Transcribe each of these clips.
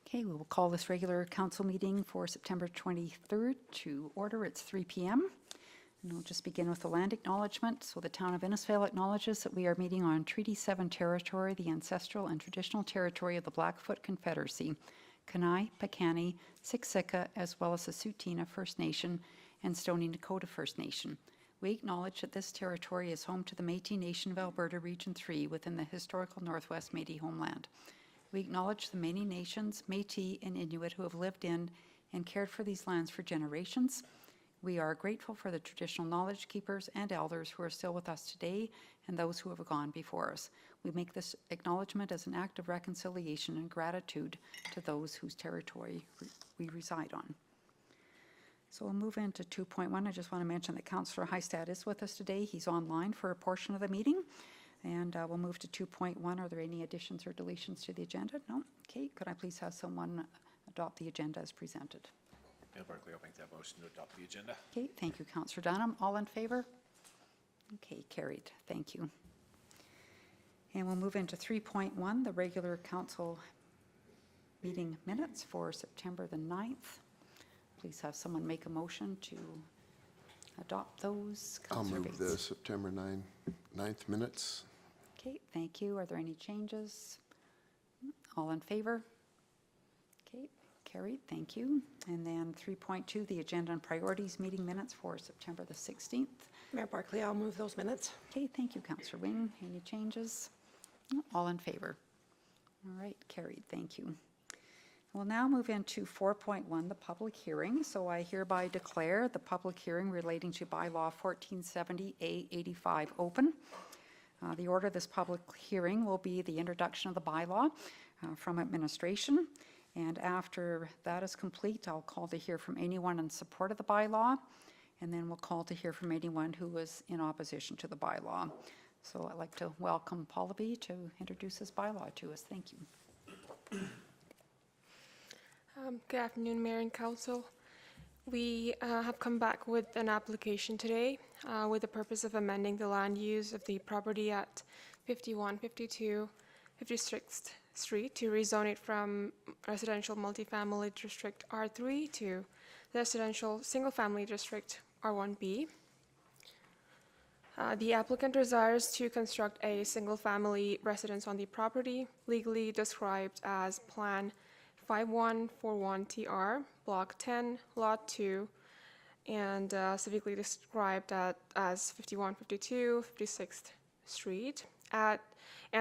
Okay, we will call this regular council meeting for September 23rd to order. It's 3 p.m. And we'll just begin with the land acknowledgement. So the town of Innisfail acknowledges that we are meeting on Treaty 7 territory, the ancestral and traditional territory of the Blackfoot Confederacy, Kainai, Piikani, Siksika, as well as the Tsuut'ina First Nation and Stoney Nakoda First Nation. We acknowledge that this territory is home to the Métis Nation of Alberta Region 3 within the historical Northwest Métis homeland. We acknowledge the many nations, Métis and Inuit, who have lived in and cared for these lands for generations. We are grateful for the traditional knowledge keepers and elders who are still with us today and those who have gone before us. We make this acknowledgement as an act of reconciliation and gratitude to those whose territory we reside on. So we'll move into 2.1. I just want to mention that Councillor Hystad is with us today. He's online for a portion of the meeting. And we'll move to 2.1. Are there any additions or deletions to the agenda? No? Okay. Could I please have someone adopt the agenda as presented? Mayor Barclay, I'll make that motion to adopt the agenda. Okay. Thank you, Councillor Dunham. All in favor? Okay. Carried. Thank you. And we'll move into 3.1, the regular council meeting minutes for September the 9th. Please have someone make a motion to adopt those. I'll Councillor move Bates. the September 9th minutes. Okay, thank you. Are there any changes? All in favor? Okay, carried. Thank you. And then 3.2, the agenda and priorities meeting minutes for September the 16th. Mayor Barclay, I'll move those minutes. Okay, thank you, Councillor Wing. Any changes? No, all in favor? All right, carried. Thank you. We'll now move into 4.1, the public hearing. So I hereby declare the public hearing relating to Bylaw 1470A85 open. The order of this public hearing will be the introduction of the bylaw from administration. And after that is complete, I'll call to hear from anyone in support of the bylaw. And then we'll call to hear from anyone who is in opposition to the bylaw. So I'd like to welcome Pallavi to introduce this bylaw to us. Thank you. Good afternoon, Mayor and Council. We have come back with an application today with the purpose of amending the land use of the property at 5152 56th Street to rezone it from residential multifamily district R3 to residential single-family district R1B. The applicant desires to construct a single-family residence on the property, legally described as Plan 5141TR, Block 10, Lot 2, and civically described as 5152 56th Street. And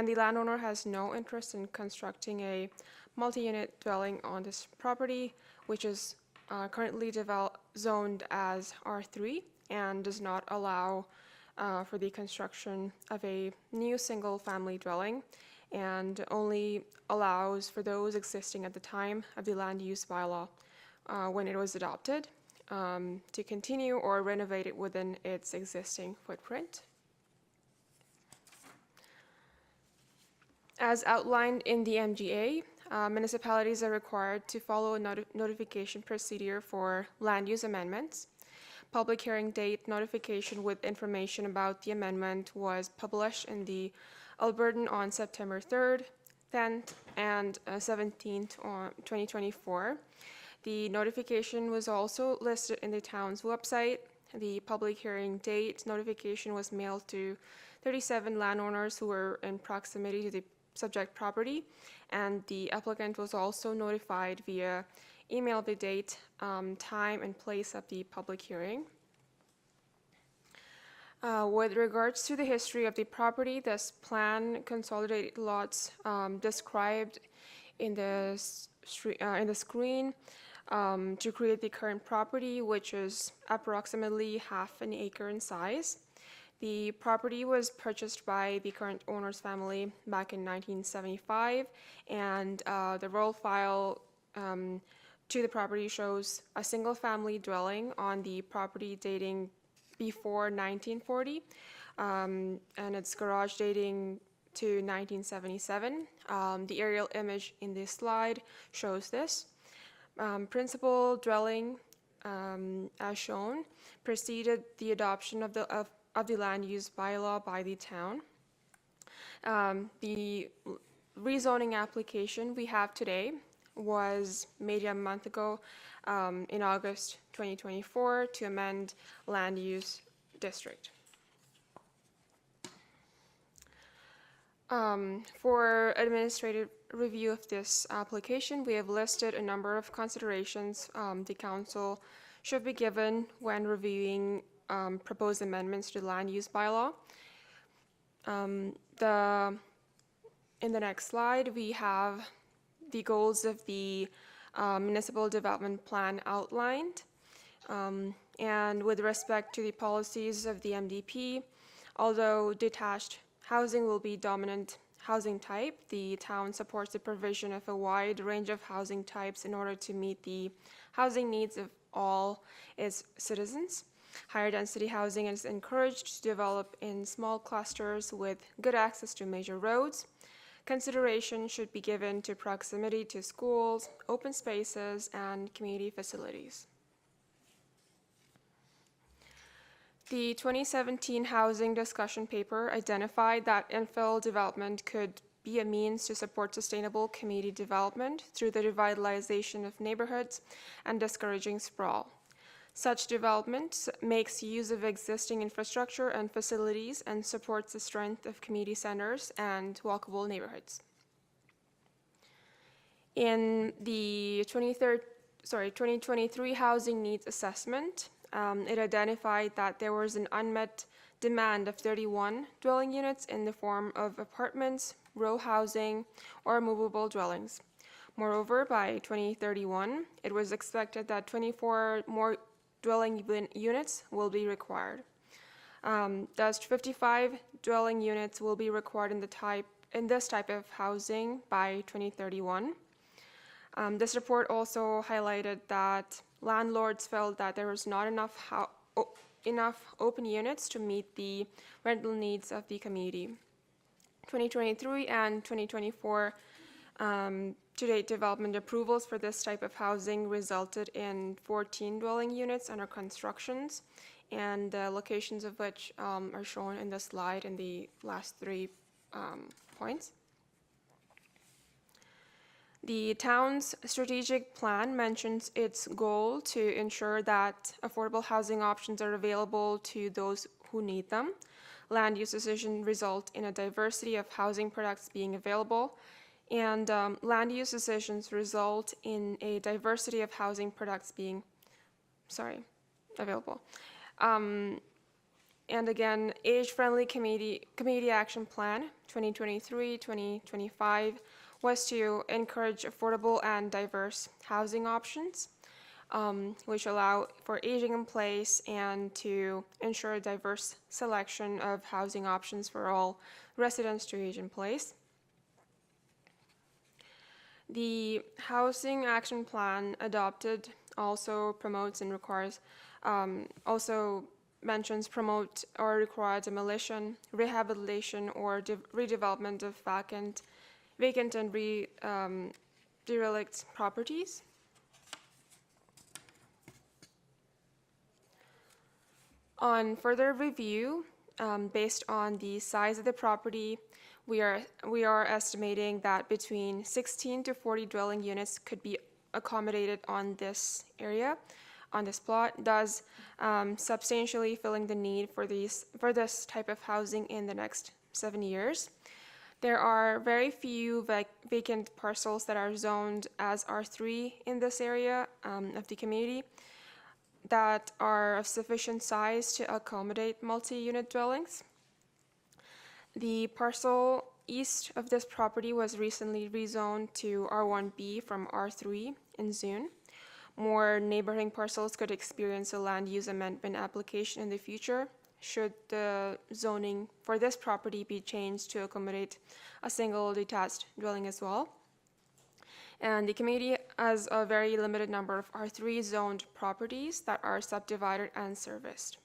the landowner has no interest in constructing a multi-unit dwelling on this property, which is currently zoned as R3 and does not allow for the construction of a new single-family dwelling, and only allows for those existing at the time of the land use bylaw when it was adopted to continue or renovate it within its existing footprint. As outlined in the MGA, municipalities are required to follow a notification procedure for land use amendments. Public hearing date notification with information about the amendment was published in the Albertan on September 3rd, 10th, and 17th on 2024. The notification was also listed in the town's website. The public hearing date notification was mailed to 37 landowners who were in proximity to the subject property, and the applicant was also notified via email the date, time, and place of the public hearing. With regards to the history of the property, this plan consolidated lots described in the screen to create the current property, which is approximately half an acre in size. The property was purchased by the current owner's family back in 1975, and the roll file to the property shows a single-family dwelling on the property dating before 1940, and its garage dating to 1977. The aerial image in this slide shows this. Principal dwelling, as shown, preceded the adoption of the land use bylaw by the town. The rezoning application we have today was made a month ago in August 2024 to amend land use district. For administrative review of this application, we have listed a number of considerations the council should be given when reviewing proposed amendments to the land use bylaw. In the next slide, we have the goals of the municipal development plan outlined. And with respect to the policies of the MDP, although detached housing will be dominant housing type, the town supports the provision of a wide range of housing types in order to meet the housing needs of all its citizens. Higher density housing is encouraged to develop in small clusters with good access to major roads. Consideration should be given to proximity to schools, open spaces, and community facilities. The 2017 housing discussion paper identified that infill development could be a means to support sustainable community development through the revitalization of neighborhoods and discouraging sprawl. Such development makes use of existing infrastructure and facilities and supports the strength of community centers and walkable neighborhoods. In the 2023 housing needs assessment, it identified that there was an unmet demand of 31 dwelling units in the form of apartments, row housing, or movable dwellings. Moreover, by 2031, it was expected that 24 more dwelling units will be required. Thus, 55 dwelling units will be required in this type of housing by 2031. This report also highlighted that landlords felt that there was not enough open units to meet the rental needs of the community. 2023 and 2024 to-date development approvals for this type of housing resulted in 14 dwelling units under constructions, and the locations of which are shown in the slide in the last 3 points. The town's strategic plan mentions its goal to ensure that affordable housing options are available to those who need them. Land use decisions result in a diversity of housing products being available, and land use decisions result in a diversity of housing products being available. And again, age-friendly community action plan 2023-2025 was to encourage affordable and diverse housing options, which allow for aging in place and to ensure a diverse selection of housing options for all residents to age in place. The Housing Action Plan adopted also promotes and requires, mentions promote or require demolition, rehabilitation, or redevelopment of vacant and derelict properties. On further review, based on the size of the property, we are estimating that between 16 to 40 dwelling units could be accommodated on this area, on this plot, thus substantially filling the need for this type of housing in the next 7 years. There are very few vacant parcels that are zoned as R3 in this area of the community that are of sufficient size to accommodate multi-unit dwellings. The parcel east of this property was recently rezoned to R1B from R3 in June. More neighboring parcels could experience a land use amendment application in the future should the zoning for this property be changed to accommodate a single detached dwelling as well. And the community has a very limited number of R3 zoned properties that are subdivided and serviced.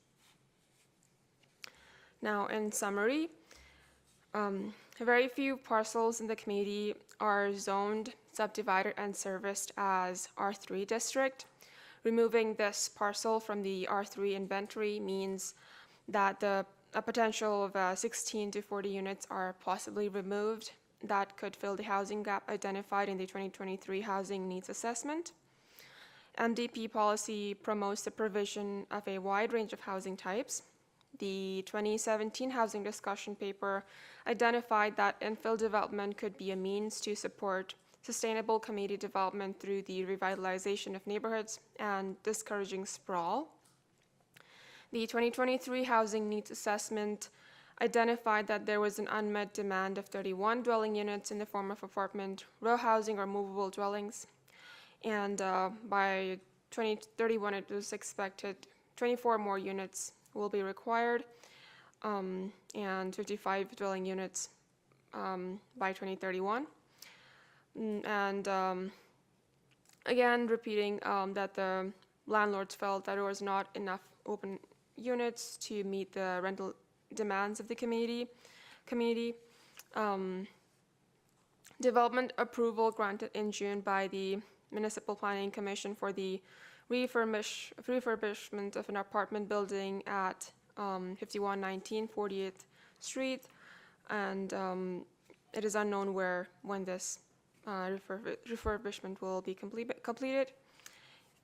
Now, in summary, very few parcels in the community are zoned, subdivided, and serviced as R3 district. Removing this parcel from the R3 inventory means that a potential of 16 to 40 units are possibly removed that could fill the housing gap identified in the 2023 Housing Needs Assessment. MDP policy promotes the provision of a wide range of housing types. The 2017 housing discussion paper identified that infill development could be a means to support sustainable community development through the revitalization of neighborhoods and discouraging sprawl. The 2023 Housing Needs Assessment identified that there was an unmet demand of 31 dwelling units in the form of apartment, row housing, or movable dwellings. And by 2031, it was expected 24 more units will be required, and 55 dwelling units by 2031. And again, repeating that the landlords felt that there was not enough open units to meet the rental demands of the community. Development approval granted in June by the Municipal Planning Commission for the refurbishment of an apartment building at 5119 40th Street, and it is unknown when this refurbishment will be completed.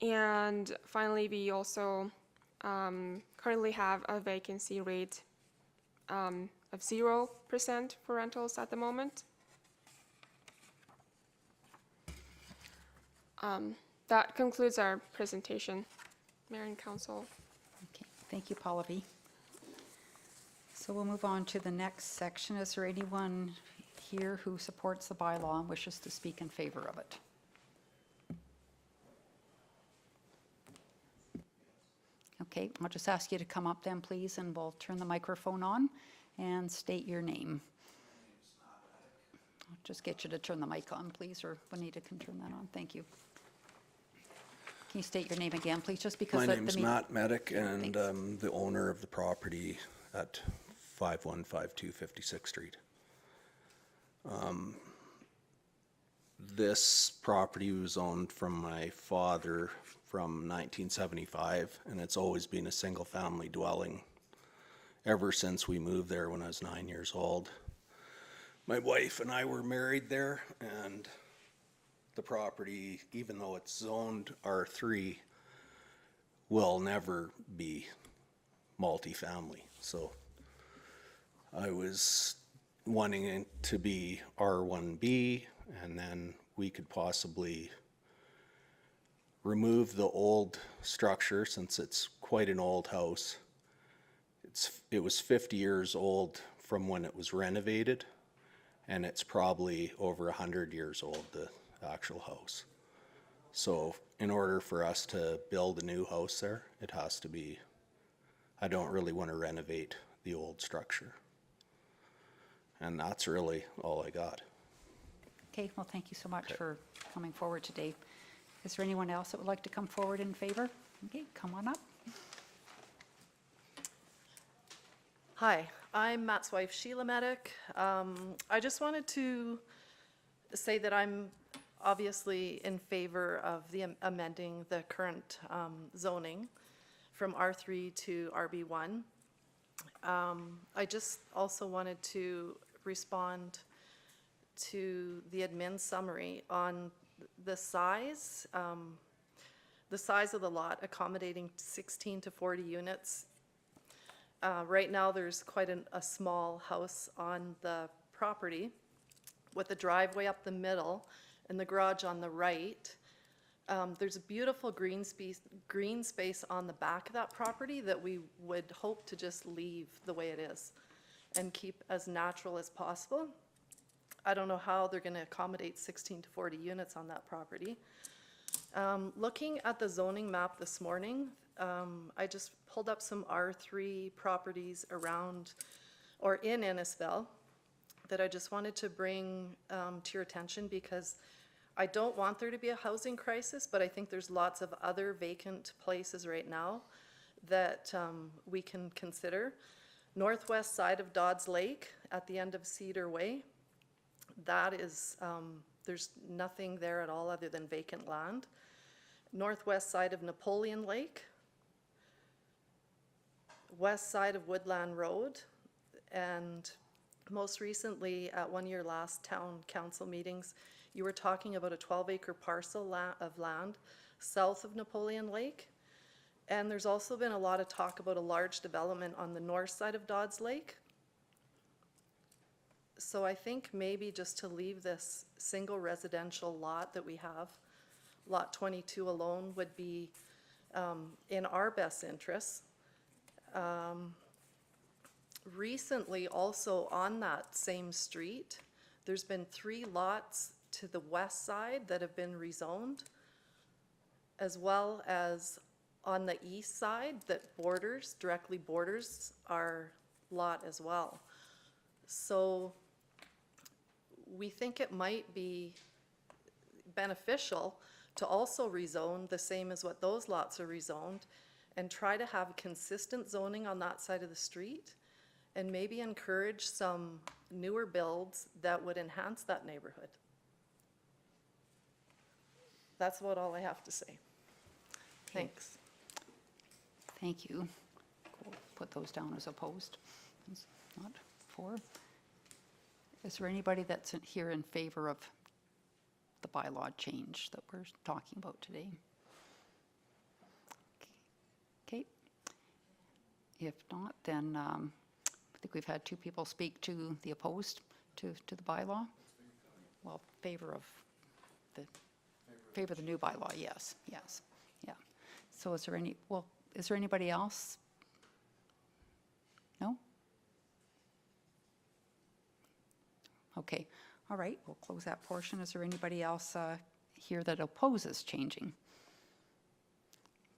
And finally, we also currently have a vacancy rate of 0% for rentals at the moment. That concludes our presentation, Mayor and Council. Okay, thank you, Pallavi. So we'll move on to the next section. Is there anyone here who supports the bylaw and wishes to speak in favor of it? Okay, I'll just ask you to come up then, please, and we'll turn the microphone on and state your name. I'll just get you to turn the mic on, please, or Juanita can turn that on. Thank you. Can you state your name again, please, just because My the name's meeting- Matt Medic, and Thanks. I'm the owner of the property at 5152 56th Street. This property was owned from my father from 1975, and it's always been a single-family dwelling ever since we moved there when I was 9 years old. My wife and I were married there, and the property, even though it's zoned R3, will never be multifamily. So I was wanting it to be R1B, and then we could possibly remove the old structure since it's quite an old house. It was 50 years old from when it was renovated, and it's probably over 100 years old, the actual house. So in order for us to build a new house there, it has to be, I don't really want to renovate the old structure. And that's really all I got. Okay, well, thank you so much for coming forward today. Is there anyone else that would like to come forward in favor? Okay, come on up. Hi, I'm Matt's wife, Sheila Medic. I just wanted to say that I'm obviously in favor of the amending the current zoning from R3 to RB1. I just also wanted to respond to the admin summary on the size of the lot accommodating 16 to 40 units. Right now, there's quite a small house on the property with a driveway up the middle and the garage on the right. There's a beautiful green space on the back of that property that we would hope to just leave the way it is and keep as natural as possible. I don't know how they're going to accommodate 16 to 40 units on that property. Looking at the zoning map this morning, I just pulled up some R3 properties around or in Innisfil that I just wanted to bring to your attention, because I don't want there to be a housing crisis, but I think there's lots of other vacant places right now that we can consider. Northwest side of Dodds Lake at the end of Cedar Way, that is, there's nothing there at all other than vacant land. Northwest side of Napoleon Lake, west side of Woodland Road, and most recently, at one of your last town council meetings, you were talking about a 12-acre parcel of land south of Napoleon Lake. And there's also been a lot of talk about a large development on the north side of Dodds Lake. So I think maybe just to leave this single residential lot that we have, lot 22 alone, would be in our best interests. Recently, also on that same street, there's been 3 lots to the west side that have been rezoned, as well as on the east side that directly borders our lot as well. So we think it might be beneficial to also rezone the same as what those lots are rezoned, and try to have consistent zoning on that side of the street, and maybe encourage some newer builds that would enhance that neighborhood. That's about all I have to say. Thanks. Thank you. We'll put those down as opposed. It's not for. Is there anybody that's here in favor of the bylaw change that we're talking about today? Okay. If not, then I think we've had 2 people speak to the opposed to the bylaw. Well, favor of the new bylaw, yes, yes, yeah. So is there anybody else? No? Okay, all right, we'll close that portion. Is there anybody else here that opposes changing?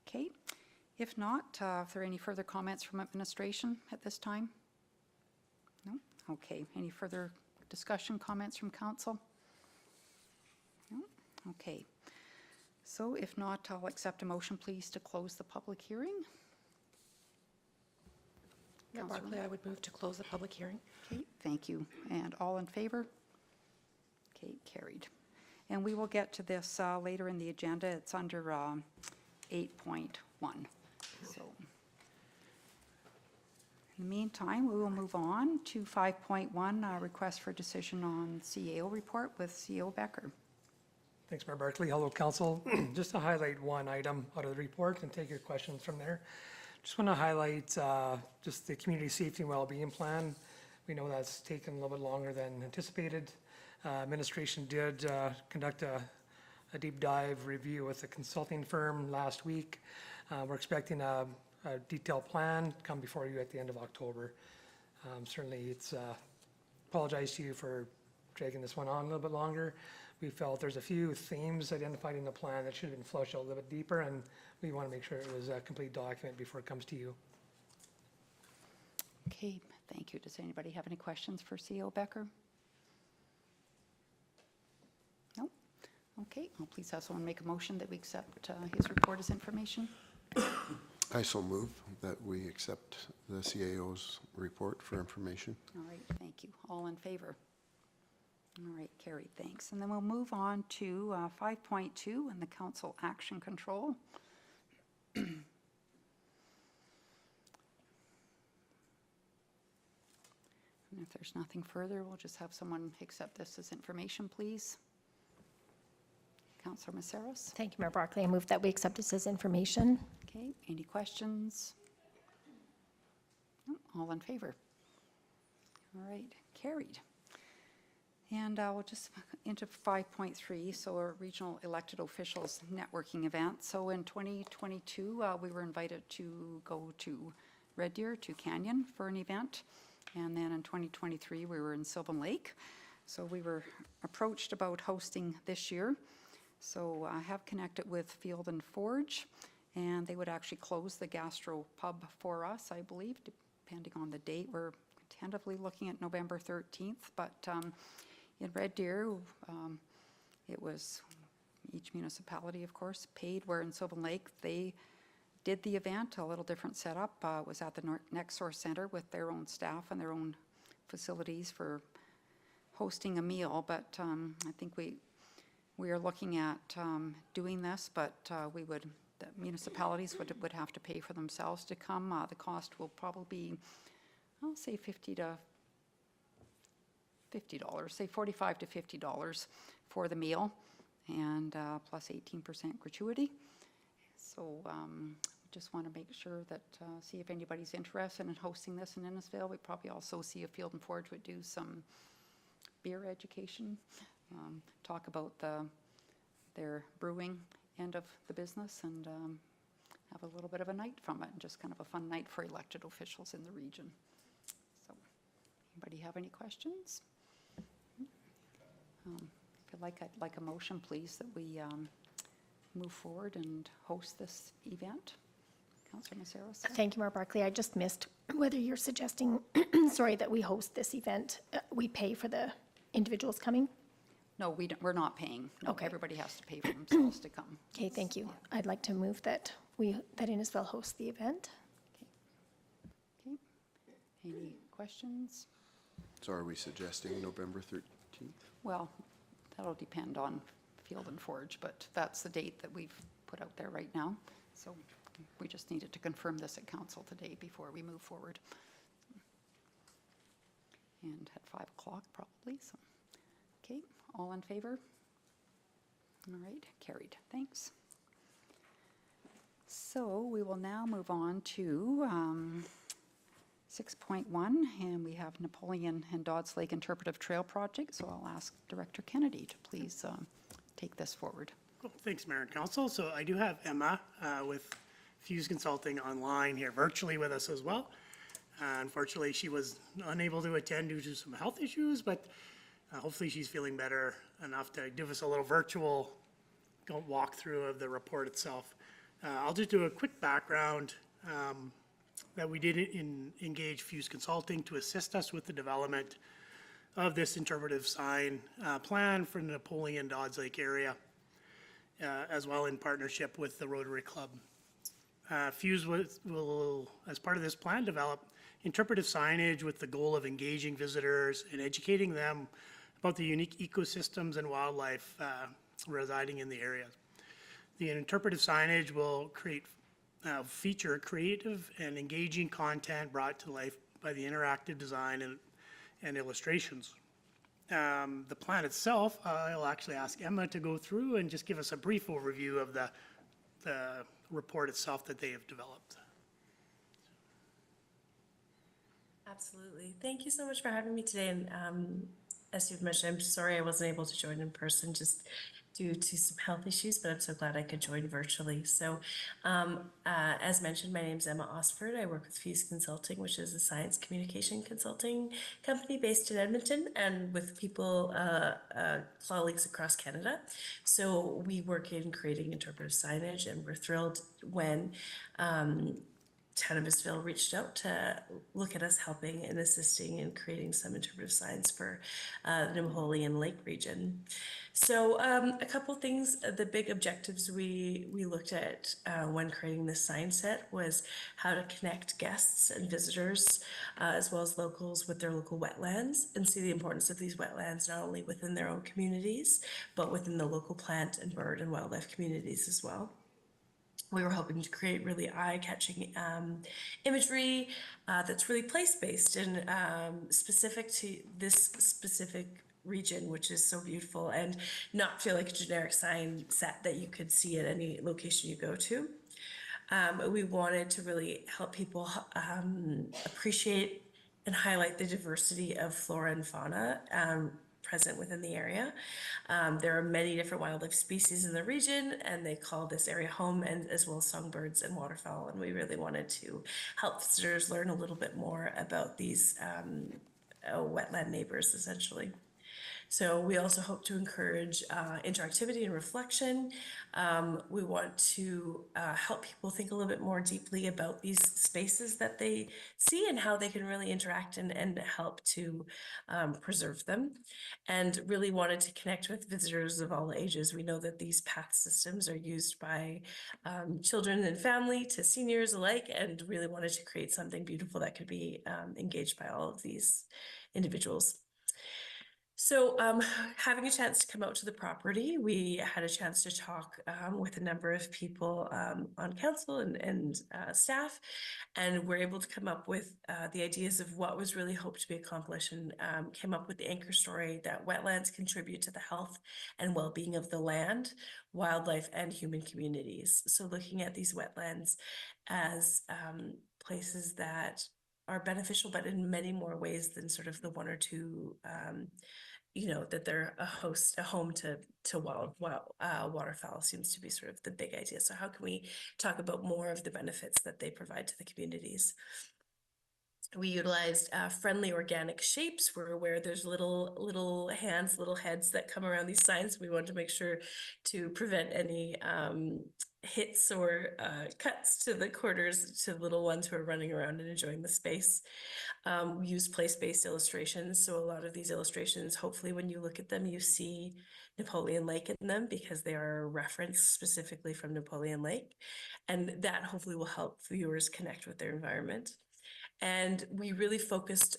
Okay, if not, if there are any further comments from administration at this time? No? Okay, any further discussion, comments from council? No? Okay. So if not, I'll accept a motion, please, to close the public hearing. Mayor Barclay, I would move to close the public hearing. Okay, thank you. And all in favor? Okay, carried. And we will get to this later in the agenda. It's under 8.1. So in the meantime, we will move on to 5.1, request for decision on CAO report with CEO Becker. Thanks, Mayor Barclay. Hello, Council. Just to highlight one item out of the report and take your questions from there. Just want to highlight just the community safety and well-being plan. We know that's taken a little bit longer than anticipated. Administration did conduct a deep dive review with a consulting firm last week. We're expecting a detailed plan come before you at the end of October. Certainly, it's apologize to you for dragging this one on a little bit longer. We felt there's a few themes identified in the plan that should have been flushed out a little bit deeper, and we want to make sure it was a complete document before it comes to you. Okay, thank you. Does anybody have any questions for CEO Becker? No? Okay, well, please have someone make a motion that we accept his report as information. I so move that we accept the CAO's report for information. All right, thank you. All in favor? All right, carried, thanks. And then we'll move on to 5.2 and the council action control. And if there's nothing further, we'll just have someone accept this as information, please. Councillor Maceros. Thank you, Mayor Barclay. I move that we accept this as information. Okay, any questions? No, all in favor? All right, carried. And we'll just into 5.3, so our regional elected officials networking event. So in 2022, we were invited to go to Red Deer, to Canyon for an event. And then in 2023, we were in Sylvan Lake. So we were approached about hosting this year. So I have connected with Field and Forge, and they would actually close the gastro pub for us, I believe, depending on the date. We're tentatively looking at November 13th, but in Red Deer, it was each municipality, of course, paid, where in Sylvan Lake, they did the event, a little different setup. It was at the Next Source Center with their own staff and their own facilities for hosting a meal, but I think we are looking at doing this, but the municipalities would have to pay for themselves to come. The cost will probably be, I'll say $50 to $50, say $45 to $50 for the meal, and plus 18% gratuity. So just want to make sure that, see if anybody's interested in hosting this in Innisfail. We probably also see if Field and Forge would do some beer education, talk about their brewing end of the business, and have a little bit of a night from it, and just kind of a fun night for elected officials in the region. So, anybody have any questions? If I'd like a motion, please, that we move forward and host this event. Councillor Maceros? Thank you, Mayor Barclay. I just missed whether you're suggesting, sorry, that we host this event. We pay for the individuals coming? No, we're not paying. No, Okay. everybody has to pay for themselves to come. Okay, thank you. I'd like to move that that Innisfail hosts the event. Okay. Any questions? So are we suggesting November 13th? Well, that'll depend on Field and Forge, but that's the date that we've put out there right now. So we just needed to confirm this at council today before we move forward. And at 5 o'clock probably, so. Okay, all in favor? All right, carried, thanks. So we will now move on to 6.1, and we have Napoleon and Dodds Lake Interpretive Trail Project. So I'll ask Director Kennedy to please take this forward. Cool. Thanks, Mayor and Council. So I do have Emma with Fuse Consulting online here virtually with us as well. Unfortunately, she was unable to attend due to some health issues, but hopefully she's feeling better enough to give us a little virtual walkthrough of the report itself. I'll just do a quick background that we did engage Fuse Consulting to assist us with the development of this interpretive sign plan for the Napoleon Dodds Lake area, as well in partnership with the Rotary Club. Fuse will, as part of this plan, develop interpretive signage with the goal of engaging visitors and educating them about the unique ecosystems and wildlife residing in the area. The interpretive signage will feature creative and engaging content brought to life by the interactive design and illustrations. The plan itself, I'll actually ask Emma to go through and just give us a brief overview of the report itself that they have developed. Absolutely. Thank you so much for having me today. And as you've mentioned, I'm sorry I wasn't able to join in person just due to some health issues, but I'm so glad I could join virtually. So as mentioned, my name is Emma Osford. I work with Fuse Consulting, which is a science communication consulting company based in Edmonton and with people, colleagues across Canada. So we work in creating interpretive signage, and we're thrilled when Town of Innisfail reached out to look at us helping and assisting in creating some interpretive signs for the Napoleon Lake region. So a couple things, the big objectives we looked at when creating this sign set was how to connect guests and visitors as well as locals with their local wetlands and see the importance of these wetlands not only within their own communities, but within the local plant and bird and wildlife communities as well. We were hoping to create really eye-catching imagery that's really place-based and specific to this specific region, which is so beautiful, and not feel like a generic sign set that you could see at any location you go to. We wanted to really help people appreciate and highlight the diversity of flora and fauna present within the area. There are many different wildlife species in the region, and they call this area home, and as well as songbirds and waterfowl. And we really wanted to help visitors learn a little bit more about these wetland neighbors, essentially. So we also hope to encourage interactivity and reflection. We want to help people think a little bit more deeply about these spaces that they see and how they can really interact and help to preserve them. And really wanted to connect with visitors of all ages. We know that these path systems are used by children and family to seniors alike, and really wanted to create something beautiful that could be engaged by all of these individuals. So, having a chance to come out to the property, we had a chance to talk with a number of people on council and staff, and we're able to come up with the ideas of what was really hoped to be accomplished, and came up with the anchor story that wetlands contribute to the health and well-being of the land, wildlife, and human communities. So, looking at these wetlands as places that are beneficial, but in many more ways than sort of the one or two that they're a home to waterfowl seems to be sort of the big idea. So how can we talk about more of the benefits that they provide to the communities? We utilized friendly organic shapes where there's little hands, little heads that come around these signs. We want to make sure to prevent any hits or cuts to the quarters to little ones who are running around and enjoying the space. We use place-based illustrations. So a lot of these illustrations, hopefully when you look at them, you see Napoleon Lake in them because they are referenced specifically from Napoleon Lake. And that hopefully will help viewers connect with their environment. And we really focused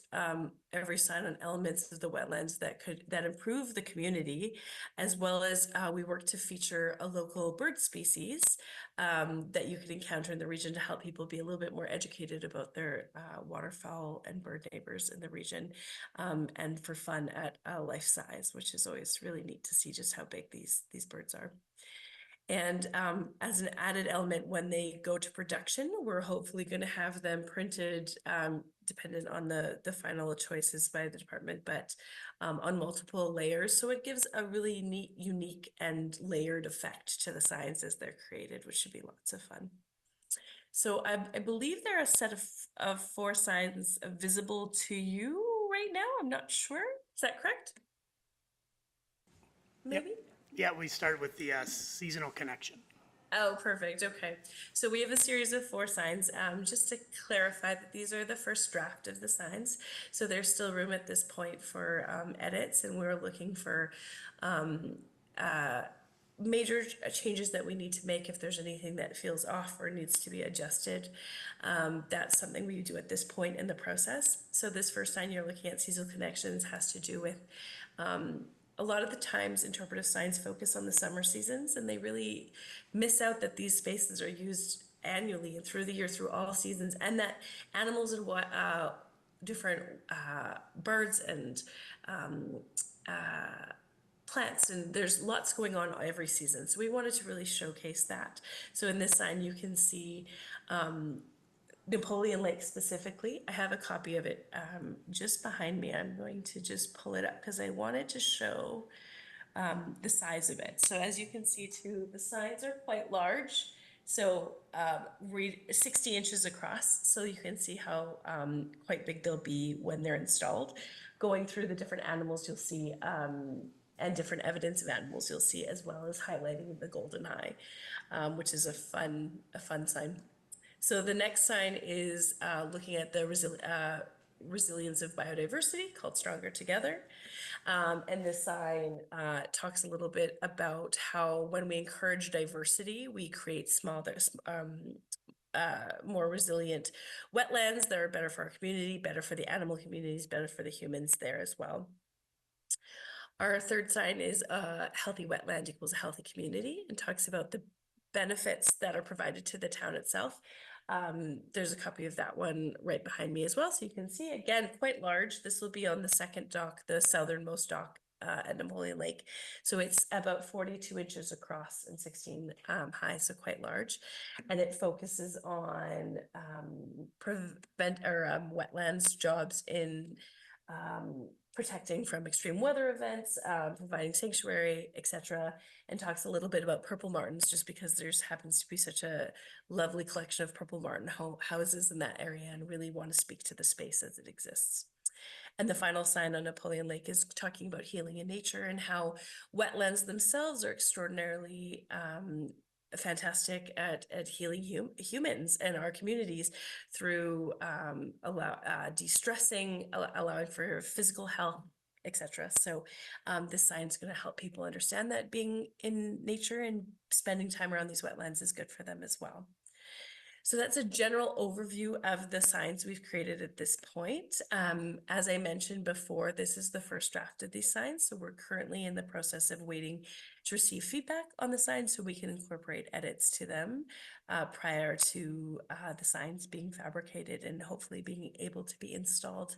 every sign on elements of the wetlands that improve the community, as well as we worked to feature a local bird species that you could encounter in the region to help people be a little bit more educated about their waterfowl and bird neighbors in the region, and for fun at life size, which is always really neat to see just how big these birds are. And as an added element, when they go to production, we're hopefully going to have them printed, dependent on the final choices by the department, but on multiple layers. So it gives a really neat, unique, and layered effect to the signs as they're created, which should be lots of fun. So I believe there are a set of 4 signs visible to you right now. I'm not sure. Is that correct? Maybe? Yep. Yeah, we started with the seasonal connection. Oh, perfect. Okay. So we have a series of 4 signs. Just to clarify that these are the first draft of the signs. So there's still room at this point for edits, and we're looking for major changes that we need to make if there's anything that feels off or needs to be adjusted. That's something we do at this point in the process. So this first sign you're looking at, seasonal connections, has to do with a lot of the times interpretive signs focus on the summer seasons, and they really miss out that these spaces are used annually and through the year, through all seasons, and that animals and different birds and plants, and there's lots going on every season. So we wanted to really showcase that. So in this sign, you can see Napoleon Lake specifically. I have a copy of it just behind me. I'm going to just pull it up because I wanted to show the size of it. So as you can see too, the signs are quite large. So 60 inches across. So you can see how quite big they'll be when they're installed. Going through the different animals you'll see, and different evidence of animals you'll see, as well as highlighting the golden eye, which is a fun sign. So the next sign is looking at the resilience of biodiversity, called Stronger Together. And this sign talks a little bit about how when we encourage diversity, we create smaller, more resilient wetlands that are better for our community, better for the animal communities, better for the humans there as well. Our third sign is a healthy wetland equals a healthy community, and talks about the benefits that are provided to the town itself. There's a copy of that one right behind me as well. So you can see, again, quite large. This will be on the second dock, the southernmost dock at Napoleon Lake. So it's about 42 inches across and 16 high, so quite large. And it focuses on wetlands jobs in protecting from extreme weather events, providing sanctuary, etc., and talks a little bit about purple martins, just because there's happens to be such a lovely collection of purple martin houses in that area, and really want to speak to the space as it exists. And the final sign on Napoleon Lake is talking about healing in nature and how wetlands themselves are extraordinarily fantastic at healing humans and our communities through de-stressing, allowing for physical health, etc. So this sign is going to help people understand that being in nature and spending time around these wetlands is good for them as well. So that's a general overview of the signs we've created at this point. As I mentioned before, this is the first draft of these signs. So we're currently in the process of waiting to receive feedback on the signs so we can incorporate edits to them prior to the signs being fabricated and hopefully being able to be installed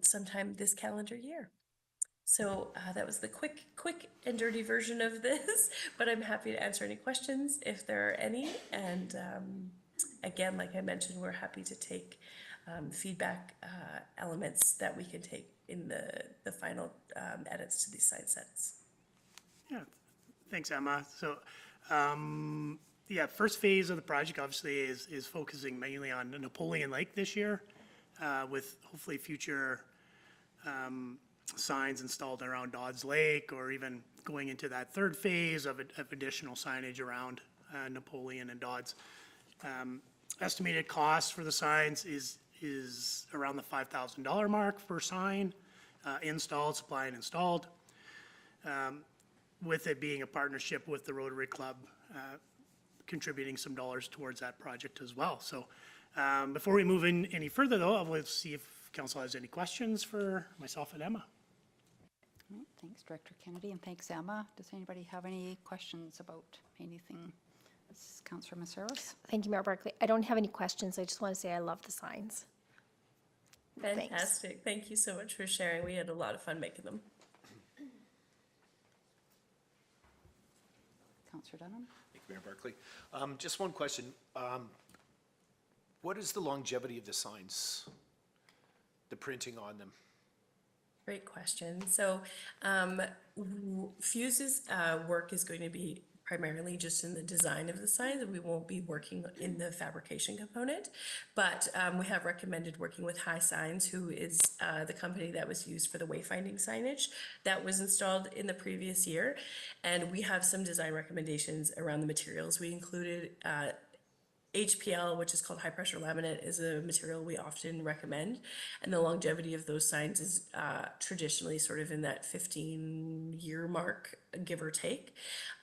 sometime this calendar year. So that was the quick and dirty version of this, but I'm happy to answer any questions if there are any. And again, like I mentioned, we're happy to take feedback elements that we can take in the final edits to these sign sets. Yeah, thanks, Emma. So, yeah, first phase of the project obviously is focusing mainly on Napoleon Lake this year, with hopefully future signs installed around Dodds Lake, or even going into that third phase of additional signage around Napoleon and Dodds. Estimated cost for the signs is around the $5,000 mark per sign, installed, supply and installed. With it being a partnership with the Rotary Club, contributing some dollars towards that project as well. So before we move in any further though, I'll see if council has any questions for myself and Emma. All right, thanks, Director Kennedy, and thanks, Emma. Does anybody have any questions about anything? This is Councillor Maceros. Thank you, Mayor Barclay. I don't have any questions. I just want to say I love the signs. Thanks. Fantastic. Thank you so much for sharing. We had a lot of fun making them. Councillor Dunham. Thank you, Mayor Barclay. Just one question. What is the longevity of the signs? The printing on them? Great question. So Fuse's work is going to be primarily just in the design of the signs. We won't be working in the fabrication component, but we have recommended working with High Signs, who is the company that was used for the wayfinding signage that was installed in the previous year. And we have some design recommendations around the materials. We included HPL, which is called high pressure laminate, is a material we often recommend. And the longevity of those signs is traditionally sort of in that 15-year mark, give or take.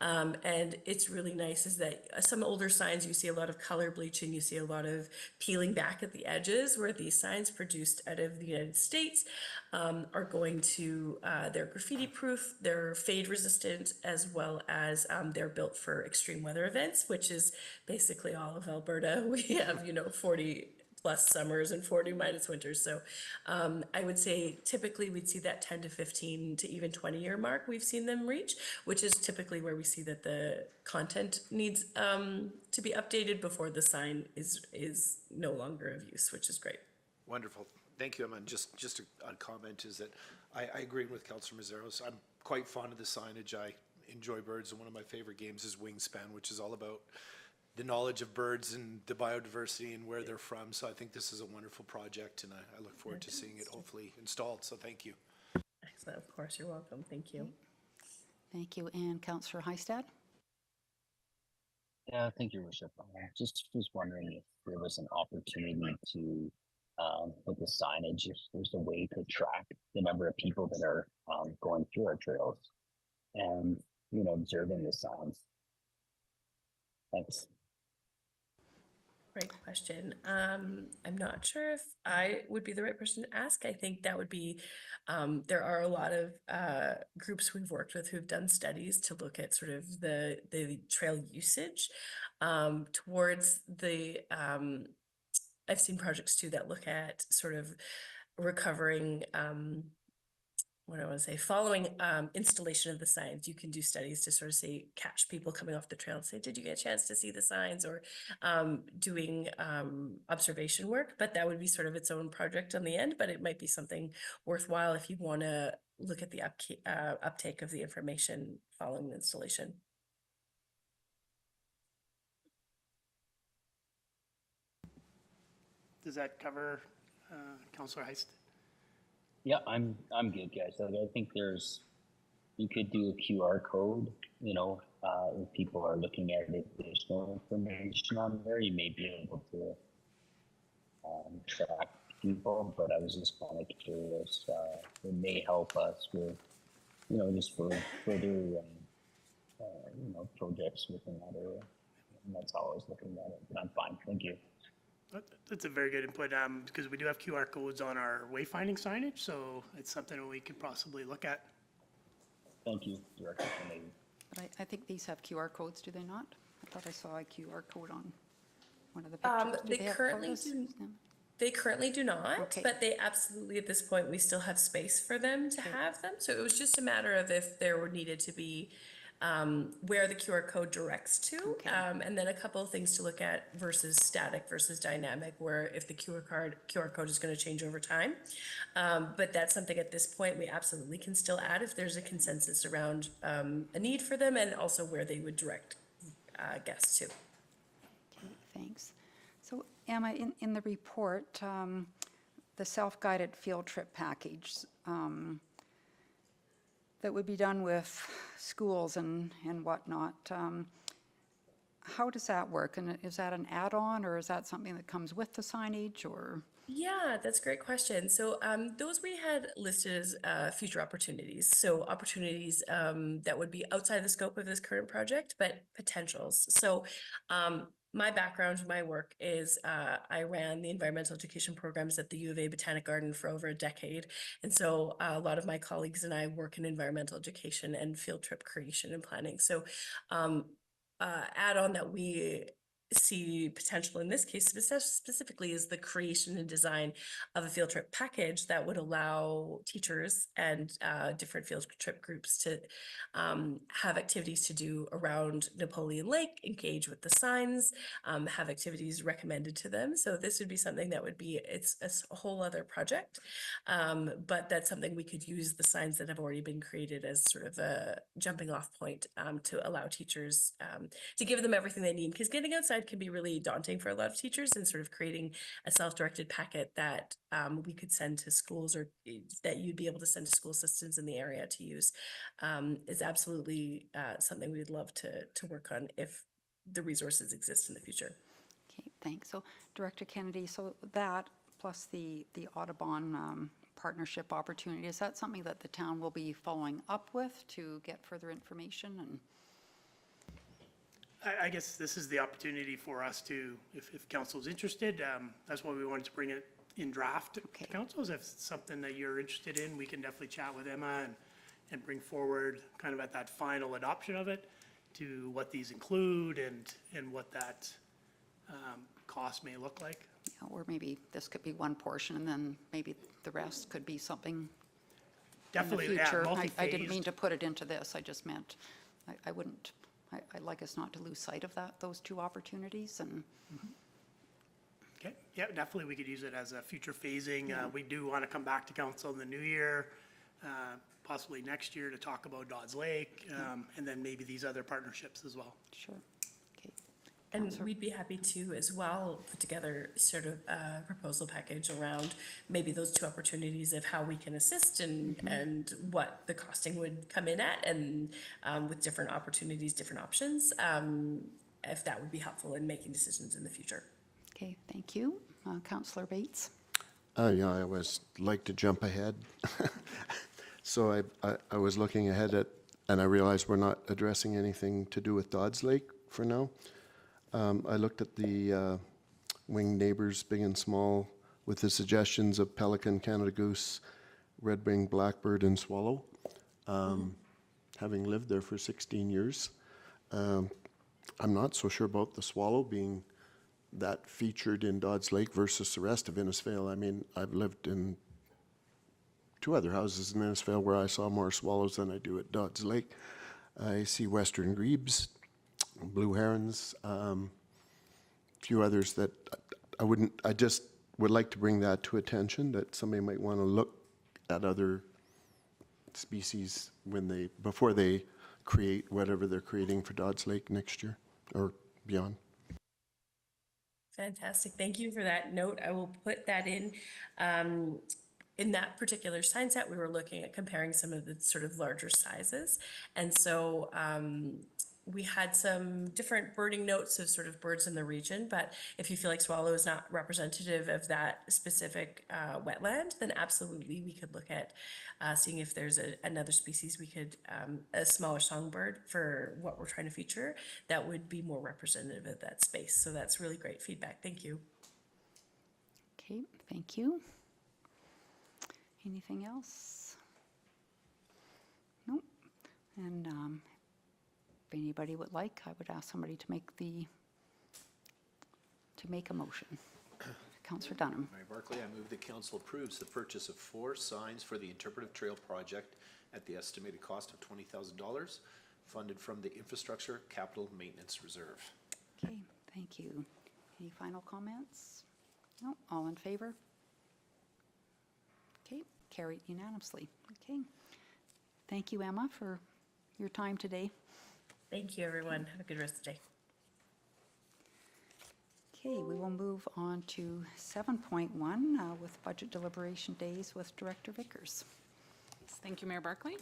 And it's really nice is that some older signs, you see a lot of color bleaching, you see a lot of peeling back at the edges, where these signs produced out of the United States are going to, they're graffiti proof, they're fade resistant, as well as they're built for extreme weather events, which is basically all of Alberta. We have, 40 plus summers and 40 minus winters. So I would say typically we'd see that 10 to 15 to even 20-year mark we've seen them reach, which is typically where we see that the content needs to be updated before the sign is no longer of use, which is great. Wonderful. Thank you, Emma. And just a comment is that I agree with Councillor Mazeros. I'm quite fond of the signage. I enjoy birds, and one of my favorite games is Wingspan, which is all about the knowledge of birds and the biodiversity and where they're from. So I think this is a wonderful project, and I look forward to seeing it hopefully installed. So thank you. Excellent. Of course, you're welcome. Thank you. Thank you. And Councillor Hystad. Yeah, thank you, Worship. Just was wondering if there was an opportunity to, with the signage, if there's a way to track the number of people that are going through our trails and, observing the signs. Thanks. Great question. I'm not sure if I would be the right person to ask. I think that would be, there are a lot of groups we've worked with who've done studies to look at sort of the trail usage towards the, I've seen projects too that look at sort of recovering, what I want to say, following installation of the signs. You can do studies to sort of say, catch people coming off the trail and say, did you get a chance to see the signs, or doing observation work. But that would be sort of its own project on the end, but it might be something worthwhile if you want to look at the uptake of the information following the installation. Does that cover Councillor Heist? Yeah, I'm good, guys. I think you could do a QR code, if people are looking at additional information on there, you may be able to track people, but I was just kind of curious. It may help us with, just for further, projects within that area. And that's how I was looking at it, but I'm fine. Thank you. That's a very good input, because we do have QR codes on our wayfinding signage, so it's something that we could possibly look at. Thank you, Director Kennedy. But I think these have QR codes, do they not? I thought I saw a QR code on one of the pictures. Do They have currently photos? do. No? They currently do not, Okay. but they absolutely, at this point, we still have space for them to have them. So it was just a matter of if there were needed to be, where the QR code directs to. Okay. And then a couple of things to look at versus static versus dynamic, where if the QR code is going to change over time. But that's something at this point we absolutely can still add if there's a consensus around a need for them, and also where they would direct guests to. Okay, thanks. So Emma, in the report, the self-guided field trip package that would be done with schools and whatnot, how does that work? And is that an add-on, or is that something that comes with the signage, or? Yeah, that's a great question. So those we had listed as future opportunities. So opportunities that would be outside the scope of this current project, but potentials. So my background, my work is I ran the environmental education programs at the U of A Botanic Garden for over a decade. And so a lot of my colleagues and I work in environmental education and field trip creation and planning. So add-on that we see potential in this case specifically is the creation and design of a field trip package that would allow teachers and different field trip groups to have activities to do around Napoleon Lake, engage with the signs, have activities recommended to them. So this would be something that would be, it's a whole other project, but that's something we could use the signs that have already been created as sort of a jumping off point to allow teachers to give them everything they need, because getting outside can be really daunting for a lot of teachers, and sort of creating a self-directed packet that we could send to schools, or that you'd be able to send to school systems in the area to use is absolutely something we'd love to work on if the resources exist in the future. Okay, thanks. So Director Kennedy, so that plus the Audubon partnership opportunity, is that something that the town will be following up with to get further information? And I guess this is the opportunity for us to, if council's interested, that's why we wanted to bring it in draft to Okay. council. If it's something that you're interested in, we can definitely chat with Emma and bring forward kind of at that final adoption of it to what these include and what that cost may look like. yeah, or maybe this could be one portion, and then maybe the rest could be something in the Definitely, yeah, future. multi-phased. I didn't mean to put it into this. I just meant I wouldn't. I'd like us not to lose sight of those two opportunities. And Okay, yeah, definitely we could use it as a future phasing. We do want to come back to council in the new year, possibly next year, to talk about Dodds Lake, and then maybe these other partnerships as well. sure. Okay. And Councillor- we'd be happy to as well put together sort of a proposal package around maybe those two opportunities of how we can assist and what the costing would come in at, and with different opportunities, different options, if that would be helpful in making decisions in the future. Okay, thank you. Councillor Bates. Yeah, I always like to jump ahead. So I was looking ahead at, and I realized we're not addressing anything to do with Dodds Lake for now. I looked at the winged neighbors, big and small, with the suggestions of pelican, Canada goose, red-winged blackbird, and swallow. Having lived there for 16 years, I'm not so sure about the swallow being that featured in Dodds Lake versus the rest of Innisfail. I mean, I've lived in 2 other houses in Innisfail where I saw more swallows than I do at Dodds Lake. I see western grebes, blue herons, a few others that I just would like to bring that to attention, that somebody might want to look at other species before they create whatever they're creating for Dodds Lake next year or beyond. Fantastic. Thank you for that note. I will put that in. In that particular sign set, we were looking at comparing some of the sort of larger sizes. And so we had some different birding notes of sort of birds in the region, but if you feel like swallow is not representative of that specific wetland, then absolutely we could look at seeing if there's another species we could, a smaller songbird for what we're trying to feature, that would be more representative of that space. So that's really great feedback. Thank you. Okay, thank you. Anything else? Nope. And if anybody would like, I would ask somebody to make a motion. Councillor Dunham. Mayor Barclay, I move the council approves the purchase of 4 signs for the Interpretive Trail project at the estimated cost of $20,000, funded from the Infrastructure Capital Maintenance Reserve. Okay, thank you. Any final comments? No, all in favor? Okay, carried unanimously. Okay. Thank you, Emma, for your time today. Thank you, everyone. Have a good rest of the day. Okay, we will move on to 7.1 with budget deliberation days with Director Vickers. Thank you, Mayor Barclay.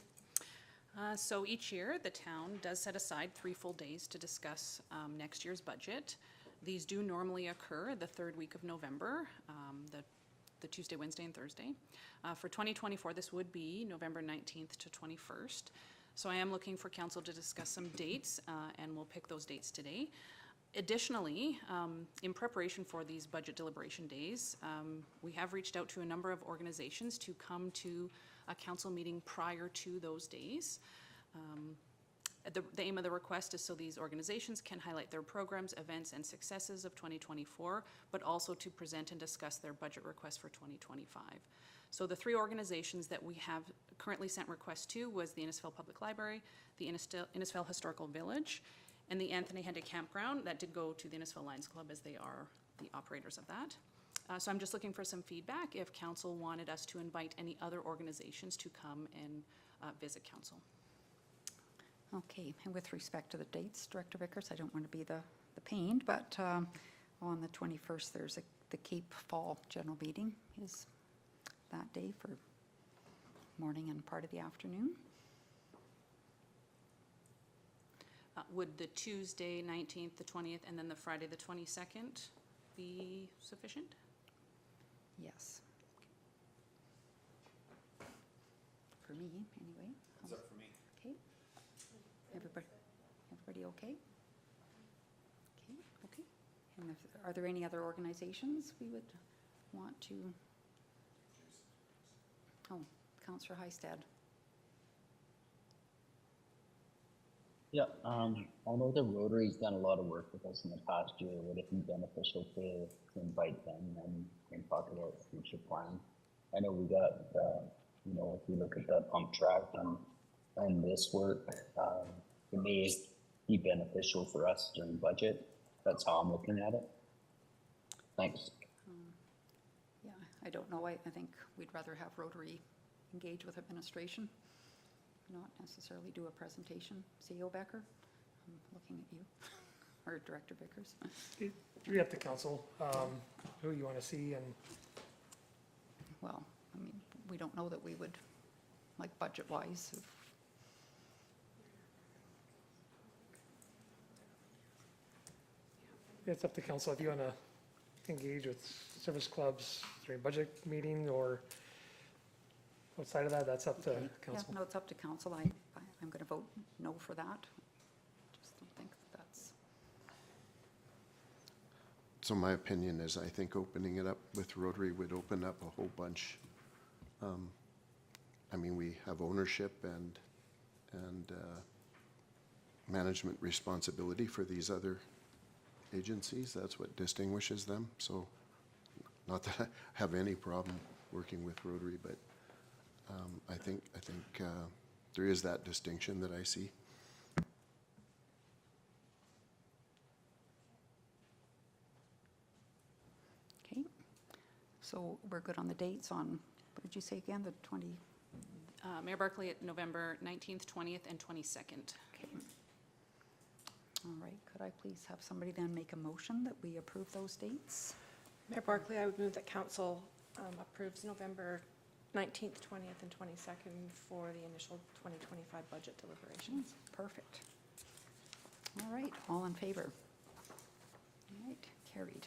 So each year, the town does set aside 3 full days to discuss next year's budget. These do normally occur the 3rd week of November, the Tuesday, Wednesday, and Thursday. For 2024, this would be November 19th to 21st. So I am looking for council to discuss some dates, and we'll pick those dates today. Additionally, in preparation for these budget deliberation days, we have reached out to a number of organizations to come to a council meeting prior to those days. The aim of the request is so these organizations can highlight their programs, events, and successes of 2024, but also to present and discuss their budget requests for 2025. So the 3 organizations that we have currently sent requests to was the Innisfail Public Library, the Innisfail Historical Village, and the Anthony Henday Campground. That did go to the Innisfail Lions Club as they are the operators of that. So I'm just looking for some feedback if council wanted us to invite any other organizations to come and visit council. Okay, and with respect to the dates, Director Vickers, I don't want to be the pain, but on the 21st, there's the Cape Fall General Meeting is that day for morning and part of the afternoon. Would the Tuesday 19th, the 20th, and then the Friday the 22nd be sufficient? Yes. For me, anyway. What's up for me? Okay. Everybody okay? Okay. And are there any other organizations we would want to? Oh, Councillor Hystad. Yeah, I know the Rotary's done a lot of work with us in the past year. Would it be beneficial to invite them and talk about future plans? I know we got, if we look at the pump track and this work, it may be beneficial for us during budget. That's how I'm looking at it. Thanks. Yeah, I don't know. I think we'd rather have Rotary engage with administration, not necessarily do a presentation. CEO Becker, I'm looking at you, or Director Vickers. It's really up to council, who you want to see, and Well, I mean, we don't know that we would, like budget-wise, it's up to council if you want to engage with service clubs during budget meeting or outside of that, that's up to council. Yeah, no, it's up to council. I'm going to vote no for that. Just don't think that's. So my opinion is I think opening it up with Rotary would open up a whole bunch. I mean, we have ownership and management responsibility for these other agencies. That's what distinguishes them. So not that I have any problem working with Rotary, but I think there is that distinction that I see. Okay, so we're good on the dates on, what did you say again, the 20? Mayor Barclay at November 19th, 20th, and 22nd. Okay. All right, could I please have somebody then make a motion that we approve those dates? Mayor Barclay, I would move that council approves November 19th, 20th, and 22nd for the initial 2025 budget deliberations. Perfect. All right, all in favor? All right, carried.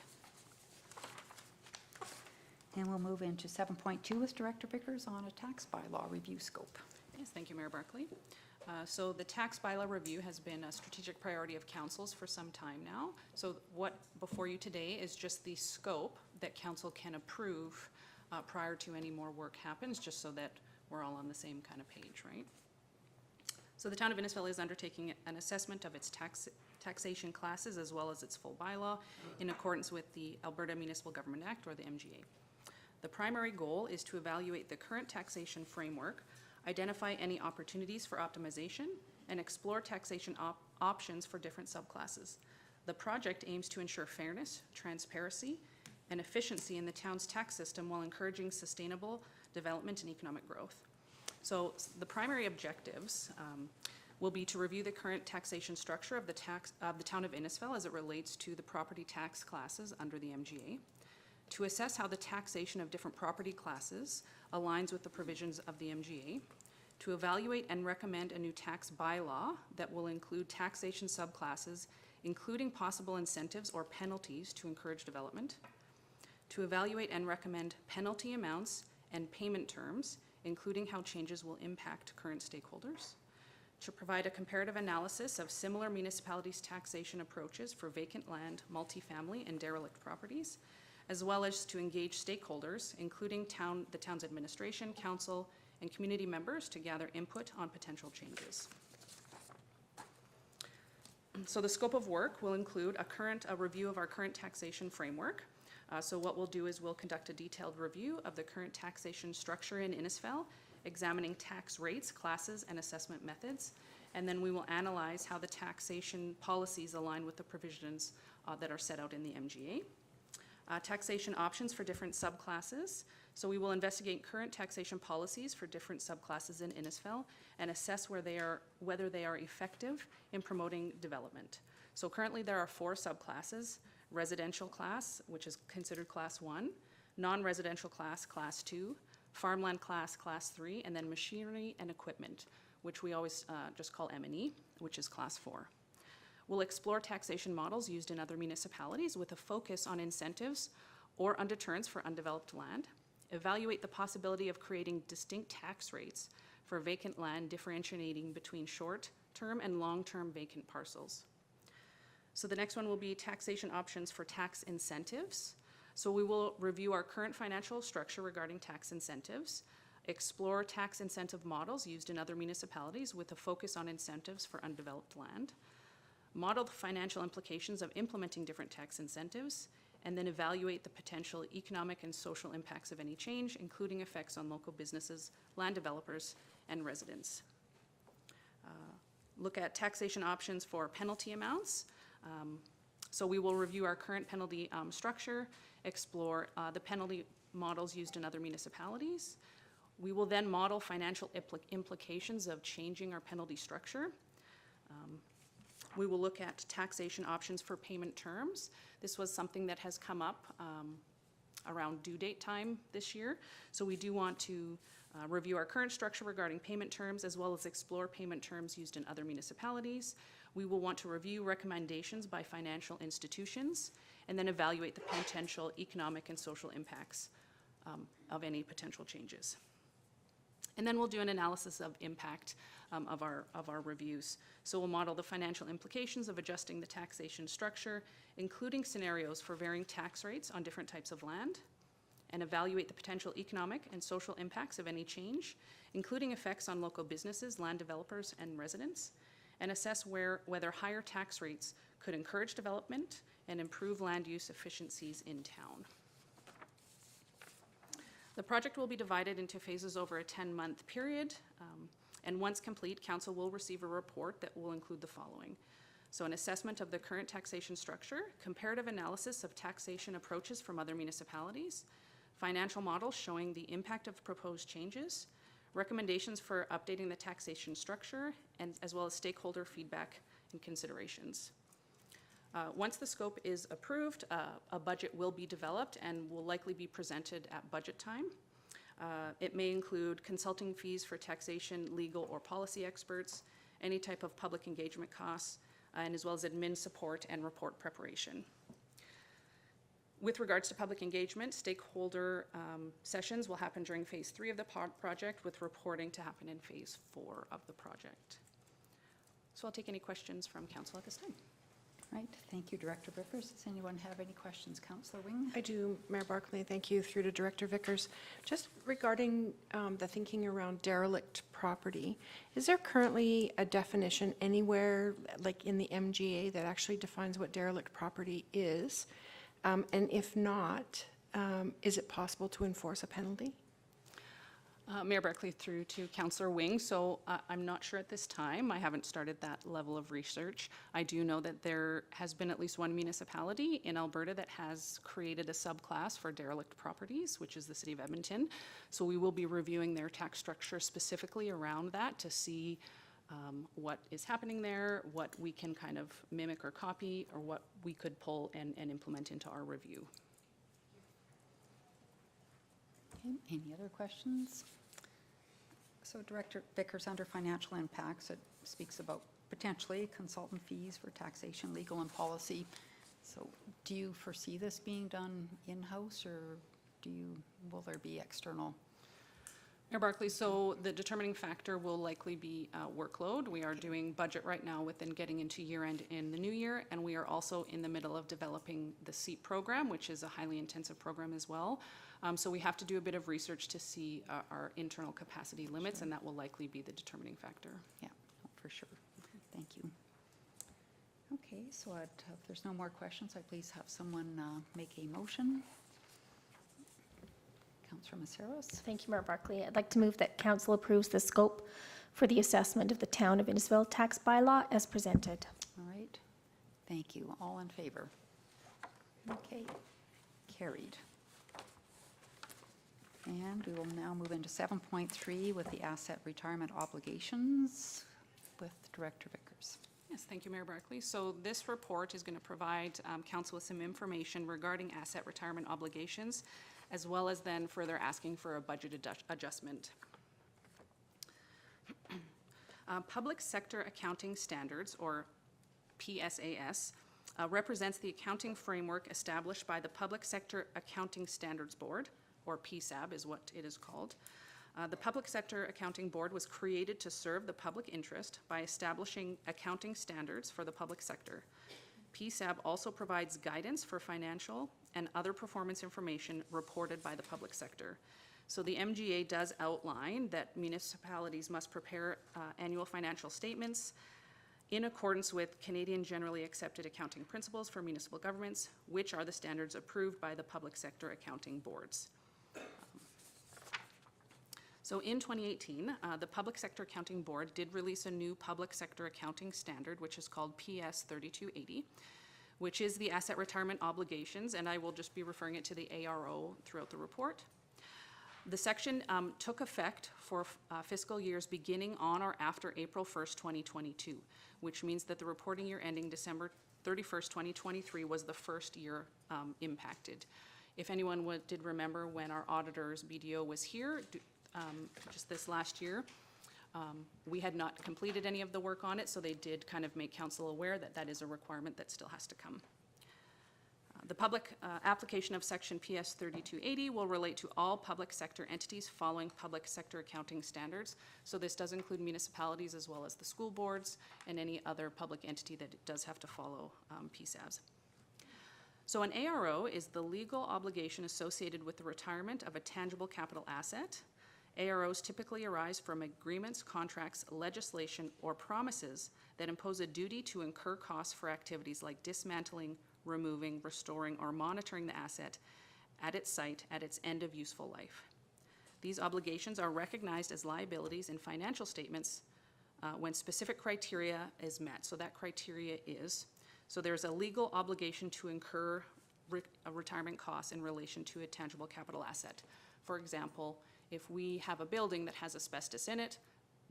And we'll move into 7.2 with Director Vickers on a tax bylaw review scope. Yes, thank you, Mayor Barclay. So the tax bylaw review has been a strategic priority of council's for some time now. So what before you today is just the scope that council can approve prior to any more work happens, just so that we're all on the same kind of page, right? So the town of Innisfil is undertaking an assessment of its taxation classes as well as its full bylaw in accordance with the Alberta Municipal Government Act, or the MGA. The primary goal is to evaluate the current taxation framework, identify any opportunities for optimization, and explore taxation options for different subclasses. The project aims to ensure fairness, transparency, and efficiency in the town's tax system while encouraging sustainable development and economic growth. So the primary objectives will be to review the current taxation structure of the town of Innisfil as it relates to the property tax classes under the MGA, to assess how the taxation of different property classes aligns with the provisions of the MGA, to evaluate and recommend a new tax bylaw that will include taxation subclasses, including possible incentives or penalties to encourage development, to evaluate and recommend penalty amounts and payment terms, including how changes will impact current stakeholders, to provide a comparative analysis of similar municipalities' taxation approaches for vacant land, multifamily, and derelict properties, as well as to engage stakeholders, including the town's administration, council, and community members to gather input on potential changes. So the scope of work will include a review of our current taxation framework. So what we'll do is we'll conduct a detailed review of the current taxation structure in Innisfil, examining tax rates, classes, and assessment methods. And then we will analyze how the taxation policies align with the provisions that are set out in the MGA. Taxation options for different subclasses. So we will investigate current taxation policies for different subclasses in Innisfil and assess whether they are effective in promoting development. So currently there are 4 subclasses: residential class, which is considered class 1, non-residential class, class 2, farmland class, class 3, and then machinery and equipment, which we always just call M&E, which is class 4. We'll explore taxation models used in other municipalities with a focus on incentives or on deterrents for undeveloped land, evaluate the possibility of creating distinct tax rates for vacant land, differentiating between short-term and long-term vacant parcels. So the next one will be taxation options for tax incentives. So we will review our current financial structure regarding tax incentives, explore tax incentive models used in other municipalities with a focus on incentives for undeveloped land, model the financial implications of implementing different tax incentives, and then evaluate the potential economic and social impacts of any change, including effects on local businesses, land developers, and residents. Look at taxation options for penalty amounts. So we will review our current penalty structure, explore the penalty models used in other municipalities. We will then model financial implications of changing our penalty structure. We will look at taxation options for payment terms. This was something that has come up around due date time this year. So we do want to review our current structure regarding payment terms, as well as explore payment terms used in other municipalities. We will want to review recommendations by financial institutions, and then evaluate the potential economic and social impacts of any potential changes. And then we'll do an analysis of impact of our reviews. So we'll model the financial implications of adjusting the taxation structure, including scenarios for varying tax rates on different types of land, and evaluate the potential economic and social impacts of any change, including effects on local businesses, land developers, and residents, and assess whether higher tax rates could encourage development and improve land use efficiencies in town. The project will be divided into phases over a 10-month period, and once complete, council will receive a report that will include the following. So an assessment of the current taxation structure, comparative analysis of taxation approaches from other municipalities, financial models showing the impact of proposed changes, recommendations for updating the taxation structure, and as well as stakeholder feedback and considerations. Once the scope is approved, a budget will be developed and will likely be presented at budget time. It may include consulting fees for taxation, legal, or policy experts, any type of public engagement costs, and as well as admin support and report preparation. With regards to public engagement, stakeholder sessions will happen during phase 3 of the project, with reporting to happen in phase 4 of the project. So I'll take any questions from council at this time. Right, thank you, Director Vickers. Does anyone have any questions? Councillor Wing? I do, Mayor Barclay, thank you, through to Director Vickers. Just regarding the thinking around derelict property, is there currently a definition anywhere, like in the MGA, that actually defines what derelict property is? And if not, is it possible to enforce a penalty? Mayor Barclay through to Councillor Wing. So I'm not sure at this time. I haven't started that level of research. I do know that there has been at least one municipality in Alberta that has created a subclass for derelict properties, which is the City of Edmonton. So we will be reviewing their tax structure specifically around that to see what is happening there, what we can kind of mimic or copy, or what we could pull and implement into our review. Okay, any other questions? So Director Vickers, under financial impacts, it speaks about potentially consultant fees for taxation, legal, and policy. So do you foresee this being done in-house, or will there be external? Mayor Barclay, so the determining factor will likely be workload. We are doing budget right now within getting into year end in the new year, and we are also in the middle of developing the SEEP program, which is a highly intensive program as well. So we have to do a bit of research to see our internal capacity limits, and that will likely be the determining factor. Yeah, for sure. Thank you. Okay, so if there's no more questions, I please have someone make a motion. Councillor Maceros. Thank you, Mayor Barclay. I'd like to move that council approves the scope for the assessment of the Town of Innisfil tax bylaw as presented. All right, thank you. All in favor? Okay, carried. And we will now move into 7.3 with the asset retirement obligations with Director Vickers. Yes, thank you, Mayor Barclay. So this report is going to provide council with some information regarding asset retirement obligations, as well as then further asking for a budget adjustment. Public Sector Accounting Standards, or PSAS, represents the accounting framework established by the Public Sector Accounting Standards Board, or PSAB is what it is called. The Public Sector Accounting Board was created to serve the public interest by establishing accounting standards for the public sector. PSAB also provides guidance for financial and other performance information reported by the public sector. So the MGA does outline that municipalities must prepare annual financial statements in accordance with Canadian Generally Accepted Accounting Principles for Municipal Governments, which are the standards approved by the public sector accounting boards. So in 2018, the Public Sector Accounting Board did release a new public sector accounting standard, which is called PS 3280, which is the asset retirement obligations, and I will just be referring it to the ARO throughout the report. The section took effect for fiscal years beginning on or after April 1st, 2022, which means that the reporting year ending December 31st, 2023 was the first year impacted. If anyone did remember when our auditor's BDO was here, just this last year, we had not completed any of the work on it, so they did kind of make council aware that that is a requirement that still has to come. The public application of section PS 3280 will relate to all public sector entities following public sector accounting standards. So this does include municipalities as well as the school boards and any other public entity that does have to follow PSABs. So an ARO is the legal obligation associated with the retirement of a tangible capital asset. AROs typically arise from agreements, contracts, legislation, or promises that impose a duty to incur costs for activities like dismantling, removing, restoring, or monitoring the asset at its site at its end of useful life. These obligations are recognized as liabilities in financial statements when specific criteria is met. So that criteria is, so there's a legal obligation to incur retirement costs in relation to a tangible capital asset. For example, if we have a building that has asbestos in it,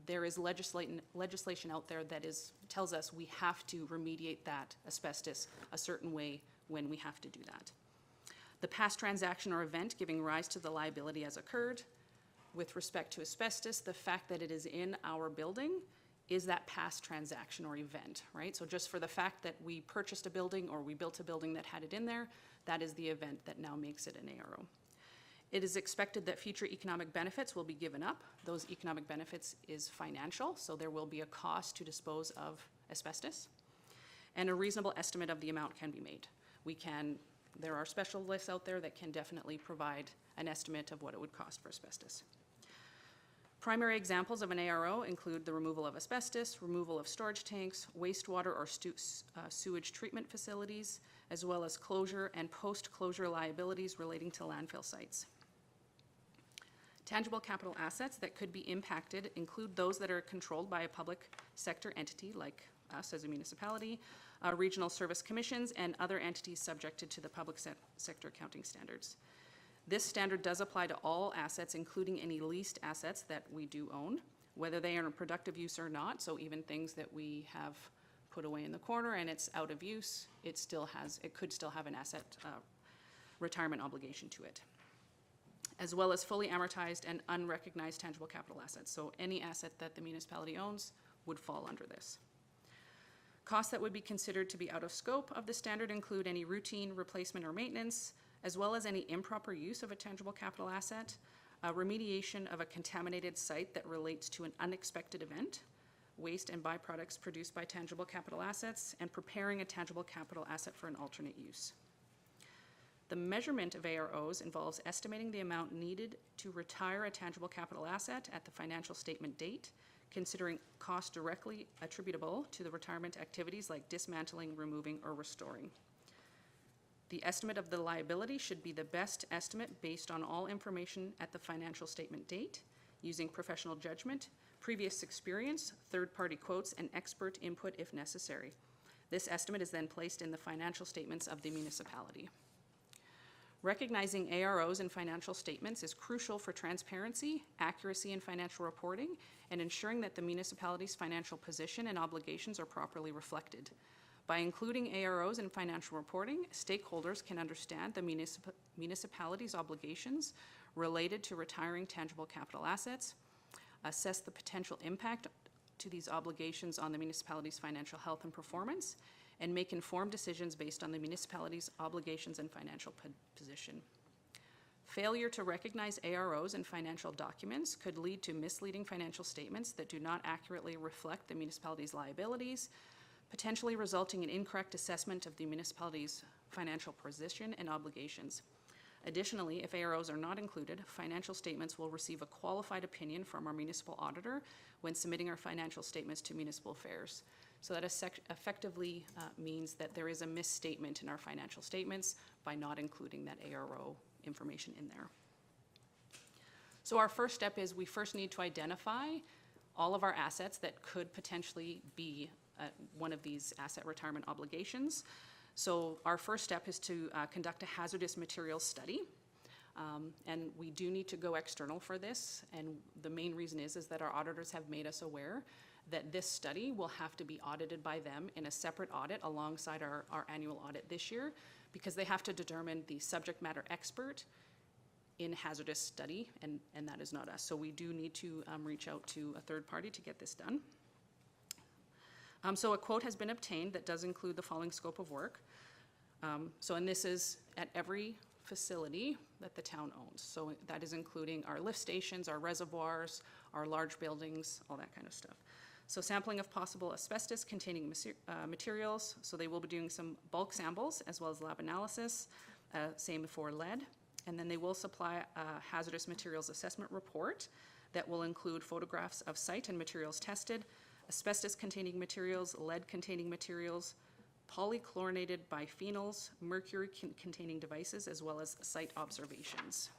there is legislation out there that tells us we have to remediate that asbestos a certain way when we have to do that. The past transaction or event giving rise to the liability has occurred. With respect to asbestos, the fact that it is in our building is that past transaction or event, right? So just for the fact that we purchased a building or we built a building that had it in there, that is the event that now makes it an ARO. It is expected that future economic benefits will be given up. Those economic benefits is financial, so there will be a cost to dispose of asbestos. and a reasonable estimate of the amount can be made. There are specialists out there that can definitely provide an estimate of what it would cost for asbestos. Primary examples of an ARO include the removal of asbestos, removal of storage tanks, wastewater or sewage treatment facilities, as well as closure and post-closure liabilities relating to landfill sites. Tangible capital assets that could be impacted include those that are controlled by a public sector entity like us as a municipality, regional service commissions, and other entities subjected to the public sector accounting standards. This standard does apply to all assets, including any leased assets that we do own, whether they are in productive use or not. So even things that we have put away in the corner and it's out of use, it could still have an asset retirement obligation to it, as well as fully amortized and unrecognized tangible capital assets. So any asset that the municipality owns would fall under this. Costs that would be considered to be out of scope of the standard include any routine replacement or maintenance, as well as any improper use of a tangible capital asset, remediation of a contaminated site that relates to an unexpected event, waste and byproducts produced by tangible capital assets, and preparing a tangible capital asset for an alternate use. The measurement of AROs involves estimating the amount needed to retire a tangible capital asset at the financial statement date, considering costs directly attributable to the retirement activities like dismantling, removing, or restoring. The estimate of the liability should be the best estimate based on all information at the financial statement date, using professional judgment, previous experience, third-party quotes, and expert input if necessary. This estimate is then placed in the financial statements of the municipality. Recognizing AROs in financial statements is crucial for transparency, accuracy in financial reporting, and ensuring that the municipality's financial position and obligations are properly reflected. By including AROs in financial reporting, stakeholders can understand the municipality's obligations related to retiring tangible capital assets, assess the potential impact to these obligations on the municipality's financial health and performance, and make informed decisions based on the municipality's obligations and financial position. Failure to recognize AROs in financial documents could lead to misleading financial statements that do not accurately reflect the municipality's liabilities, potentially resulting in incorrect assessment of the municipality's financial position and obligations. Additionally, if AROs are not included, financial statements will receive a qualified opinion from our municipal auditor when submitting our financial statements to municipal affairs. So that effectively means that there is a misstatement in our financial statements by not including that ARO information in there. So our first step is we first need to identify all of our assets that could potentially be one of these asset retirement obligations. So our first step is to conduct a hazardous materials study. And we do need to go external for this. And the main reason is that our auditors have made us aware that this study will have to be audited by them in a separate audit alongside our annual audit this year, because they have to determine the subject matter expert in hazardous study, and that is not us. So we do need to reach out to a third party to get this done. So a quote has been obtained that does include the following scope of work. And this is at every facility that the town owns. So that is including our lift stations, our reservoirs, our large buildings, all that kind of stuff. So sampling of possible asbestos containing materials. So they will be doing some bulk samples as well as lab analysis, same for lead. And then they will supply a hazardous materials assessment report that will include photographs of site and materials tested, asbestos containing materials, lead containing materials, polychlorinated biphenyls, mercury containing devices, as well as site observations.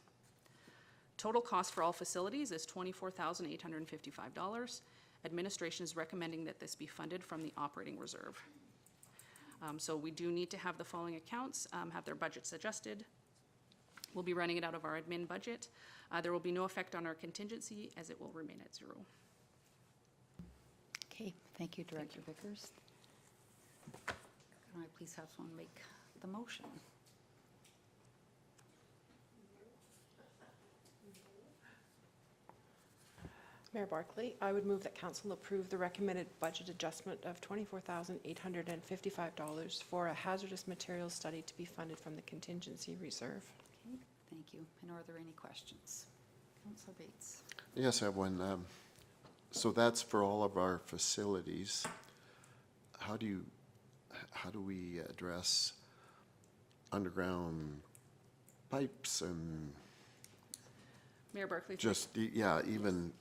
Total cost for all facilities is $24,855. Administration is recommending that this be funded from the operating reserve. So we do need to have the following accounts, have their budgets adjusted. We'll be running it out of our admin budget. There will be no effect on our contingency as it will remain at zero. Okay, thank you, Director Vickers. Can I please have someone make the motion? Mayor Barclay, I would move that council approve the recommended budget adjustment of $24,855 for a hazardous materials study to be funded from the contingency reserve. Okay, thank you. And are there any questions? Councillor Bates. Yes, I have one. So that's for all of our facilities. How do you how do we address underground pipes and Mayor Barclay. just, even,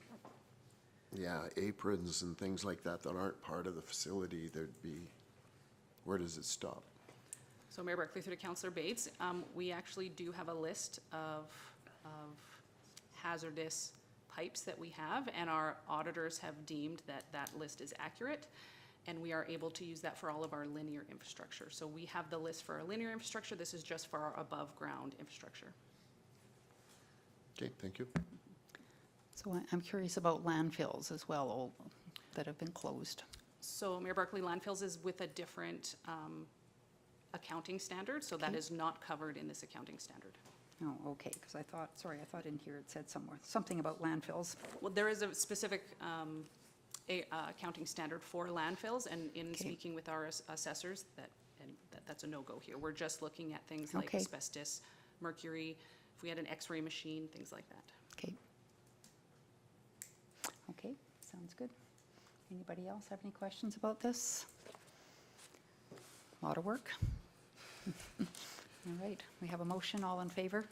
aprons and things like that that aren't part of the facility? There'd be, where does it stop? So Mayor Barclay through to Councillor Bates, we actually do have a list of hazardous pipes that we have, and our auditors have deemed that that list is accurate, and we are able to use that for all of our linear infrastructure. So we have the list for our linear infrastructure. This is just for our above-ground infrastructure. Okay, thank you. So I'm curious about landfills as well, all that have been closed. So Mayor Barclay, landfills is with a different accounting standard, so that Okay. is not covered in this accounting standard. Oh, okay, because I thought in here it said somewhere, something about landfills. Well, there is a specific accounting standard for landfills, and in Okay. speaking with our assessors, that's a no-go here. We're just looking at things like Okay. asbestos, mercury, if we had an X-ray machine, things like that. Okay. Okay, sounds good. Anybody else have any questions about this? Lot of work. All right, we have a motion, all in favor?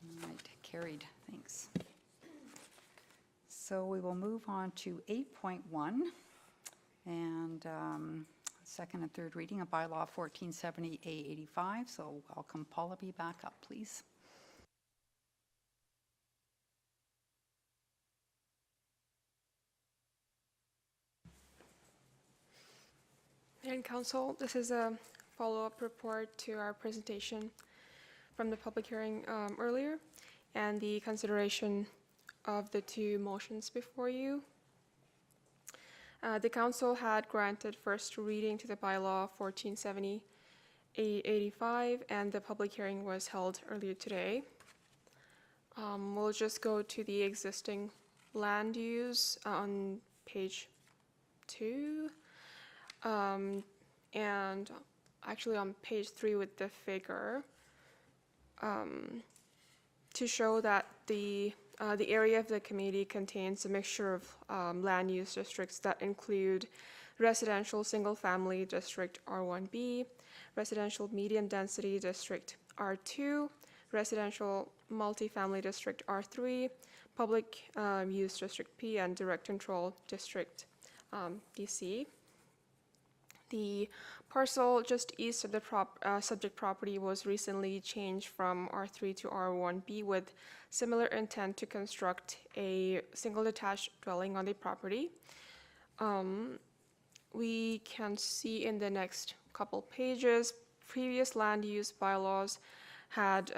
All right, carried, thanks. So we will move on to 8.1, and second and third reading of Bylaw 1470A85. So welcome Paula B back up, please. And Council, this is a follow-up report to our presentation from the public hearing earlier, and the consideration of the two motions before you. The Council had granted first reading to the Bylaw 1470-85, and the public hearing was held earlier today. We'll just go to the existing land use on page 2. And actually on page 3 with the figure, to show that the area of the community contains a mixture of land use districts that include residential single-family district R1B, residential medium density district R2, residential multifamily district R3, public use district P, and direct control district DC. The parcel just east of the subject property was recently changed from R3 to R1B with similar intent to construct a single detached dwelling on the property. We can see in the next couple pages, previous land use bylaws had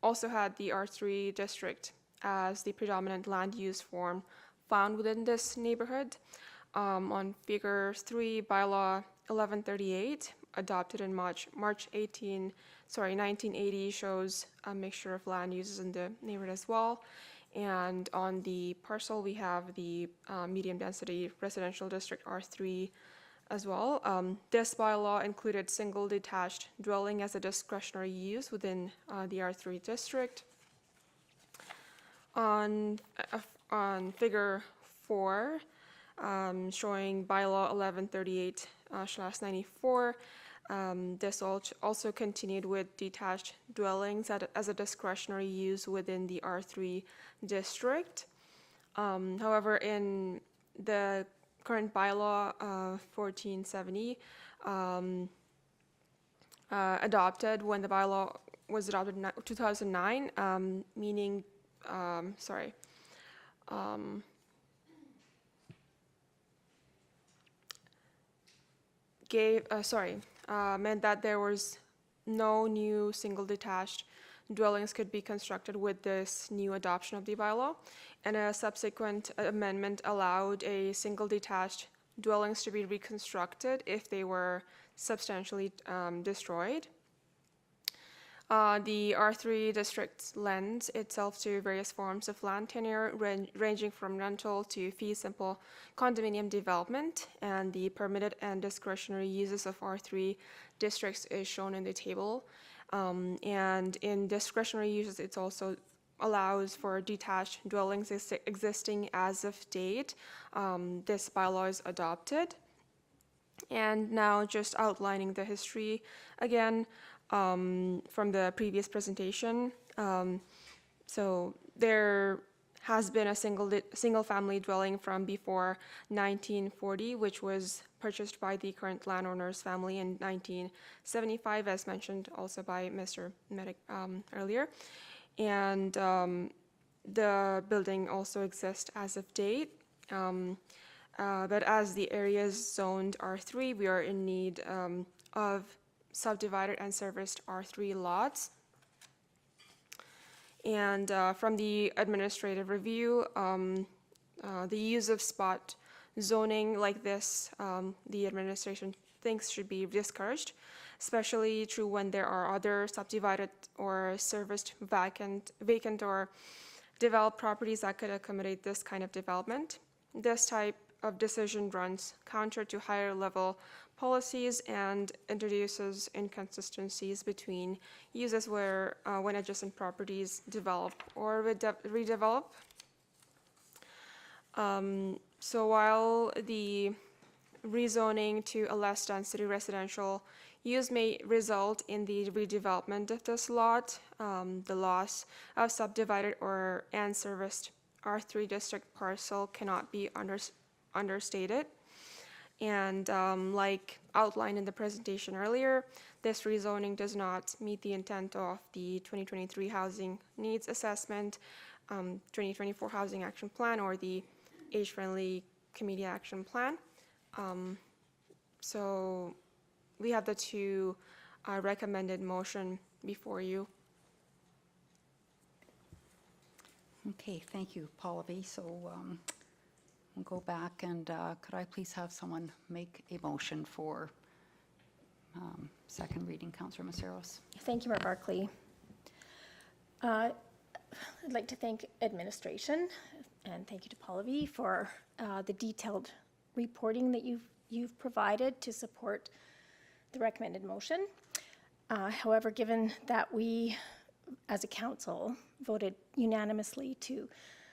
also had the R3 district as the predominant land use form found within this neighborhood. On Figure 3, Bylaw 1138, adopted in March 1980, shows a mixture of land uses in the neighborhood as well. And on the parcel, we have the medium density residential district R3 as well. This bylaw included single detached dwelling as a discretionary use within the R3 district. On Figure 4, showing Bylaw 1138/94. This also continued with detached dwellings as a discretionary use within the R3 district. However, in the current bylaw 1470, adopted when the bylaw was adopted in 2009, meaning, meant that there was no new single detached dwellings could be constructed with this new adoption of the bylaw, and a subsequent amendment allowed a single detached dwellings to be reconstructed if they were substantially destroyed. The R3 district lends itself to various forms of land tenure, ranging from rental to fee simple condominium development, and the permitted and discretionary uses of R3 districts is shown in the table. And in discretionary uses, it also allows for detached dwellings existing as of date. This bylaw is adopted. And now just outlining the history again from the previous presentation. So there has been a single family dwelling from before 1940, which was purchased by the current landowner's family in 1975, as mentioned also by Mr. Medic earlier. And the building also exists as of date. But as the area is zoned R3, we are in need of subdivided and serviced R3 lots. And from the administrative review, the use of spot zoning like this, the administration thinks should be discouraged, especially true when there are other subdivided or serviced vacant or developed properties that could accommodate this kind of development. This type of decision runs counter to higher level policies and introduces inconsistencies between uses where when adjacent properties develop or redevelop. So while the rezoning to a less density residential use may result in the redevelopment of this lot, the loss of subdivided and serviced R3 district parcel cannot be understated. And like outlined in the presentation earlier, this rezoning does not meet the intent of the 2023 Housing Needs Assessment, 2024 Housing Action Plan, or the Age-Friendly Community Action Plan. So we have the two recommended motion before you. Okay, thank you, Pallavi. So we'll go back and could I please have someone make a motion for second reading? Councillor Maceros. Thank you, Mayor Barclay. I'd like to thank administration and thank you to Pallavi for the detailed reporting that you've provided to support the recommended motion. However, given that we, as a council, voted unanimously to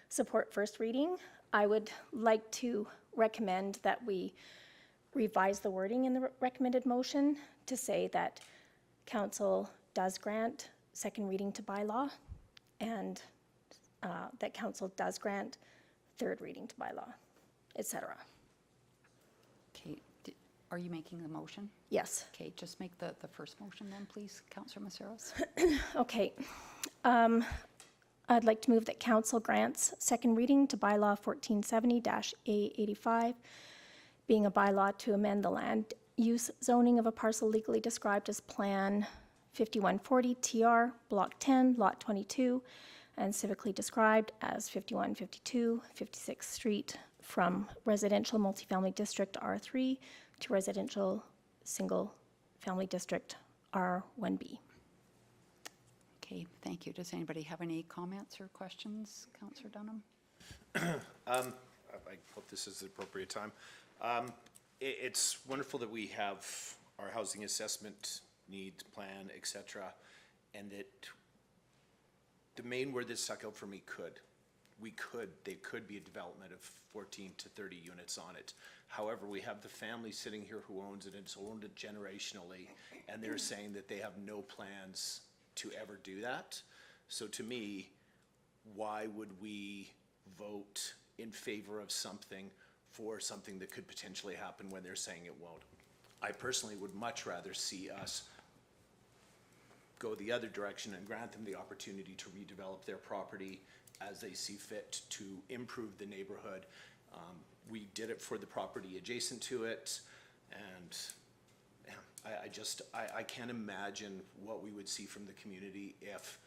support first reading, I would like to recommend that we revise the wording in the recommended motion to say that council does grant second reading to bylaw and that council does grant third reading to bylaw, etc. Okay, are you making the motion? Yes. Okay, just make the first motion then, please, Councillor Maceros. Okay. I'd like to move that council grants second reading to bylaw 1470-A85, being a bylaw to amend the land use zoning of a parcel legally described as Plan 5140 TR, Block 10, Lot 22, and civically described as 5152 56th Street, from residential multifamily district R3 to residential single family district R1B. Okay, thank you. Does anybody have any comments or questions? Councillor Dunham? I hope this is the appropriate time. It's wonderful that we have our housing assessment needs plan, et cetera, and that the main word that stuck out for me there could be a development of 14 to 30 units on it. However, we have the family sitting here who owns it, and it's owned it generationally, and they're saying that they have no plans to ever do that. So to me, why would we vote in favor of something for something that could potentially happen when they're saying it won't? I personally would much rather see us go the other direction and grant them the opportunity to redevelop their property as they see fit to improve the neighborhood. We did it for the property adjacent to it, and I can't imagine what we would see from the community if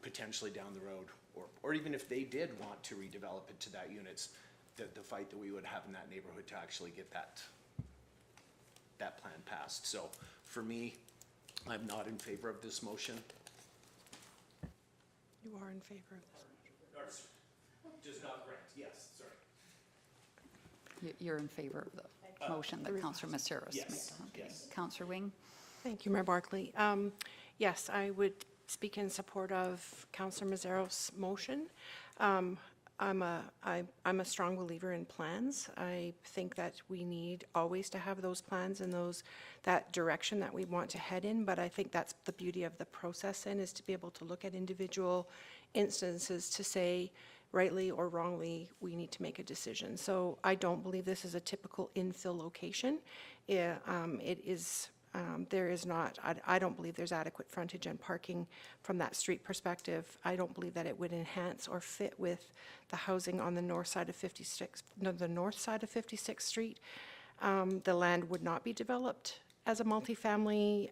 potentially down the road, or even if they did want to redevelop it to that units, the fight that we would have in that neighborhood to actually get that plan passed. So for me, I'm not in favor of this motion. You are in favor of this. Does not grant, yes, sorry. You're in favor of the motion that Councillor Maceros made? Yes, Okay. yes. Councillor Wing? Thank you, Mayor Barclay. Yes, I would speak in support of Councillor Mazzaro's motion. I'm a strong believer in plans. I think that we need always to have those plans and that direction that we want to head in, but I think that's the beauty of the process then, is to be able to look at individual instances to say, rightly or wrongly, we need to make a decision. So I don't believe this is a typical infill location. It is, there is not, I don't believe there's adequate frontage and parking from that street perspective. I don't believe that it would enhance or fit with the housing on the north side of 56th Street. The land would not be developed as a multifamily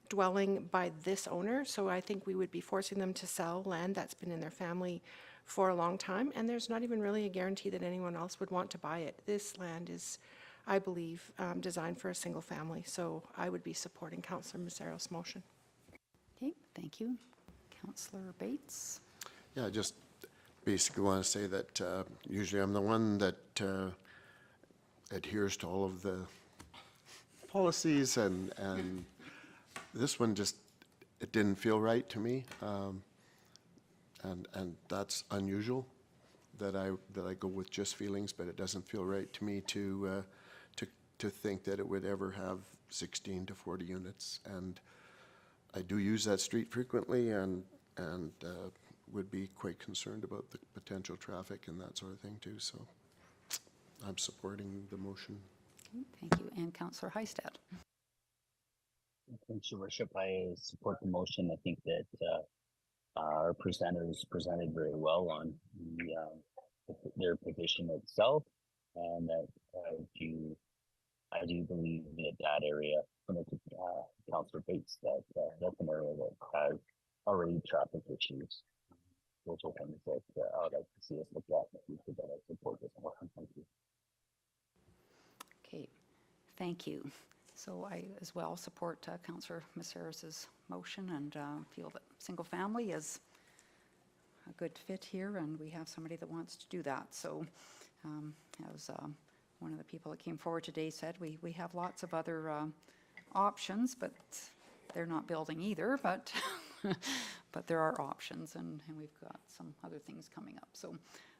dwelling by this owner, so I think we would be forcing them to sell land that's been in their family for a long time, and there's not even really a guarantee that anyone else would want to buy it. This land is, I believe, designed for a single family, so I would be supporting Councillor Macero's motion. Okay, thank you. Councillor Bates? Yeah, I just basically want to say that usually I'm the one that adheres to all of the policies, and this one just, it didn't feel right to me. And that's unusual, that I go with just feelings, but it doesn't feel right to me to think that it would ever have 16 to 40 units. And I do use that street frequently, and would be quite concerned about the potential traffic and that sort of thing too. So I'm supporting the motion. Okay, thank you. And Councillor Hystad? Thanks, Your Worship. I support the motion. I think that our presenters presented very well on their petition itself, and that I do believe that area, similar to Councillor Bates, that's an area that has already traffic issues. Those are things that I would like to see us look at in the future, that I support this motion. Thank you. Okay, thank you. So I as well support Councillor Macero's motion, and feel that single family is a good fit here, and we have somebody that wants to do that. So as one of the people that came forward today said, we have lots of other options, but they're not building either, but but there are options, and we've got some other things coming up. So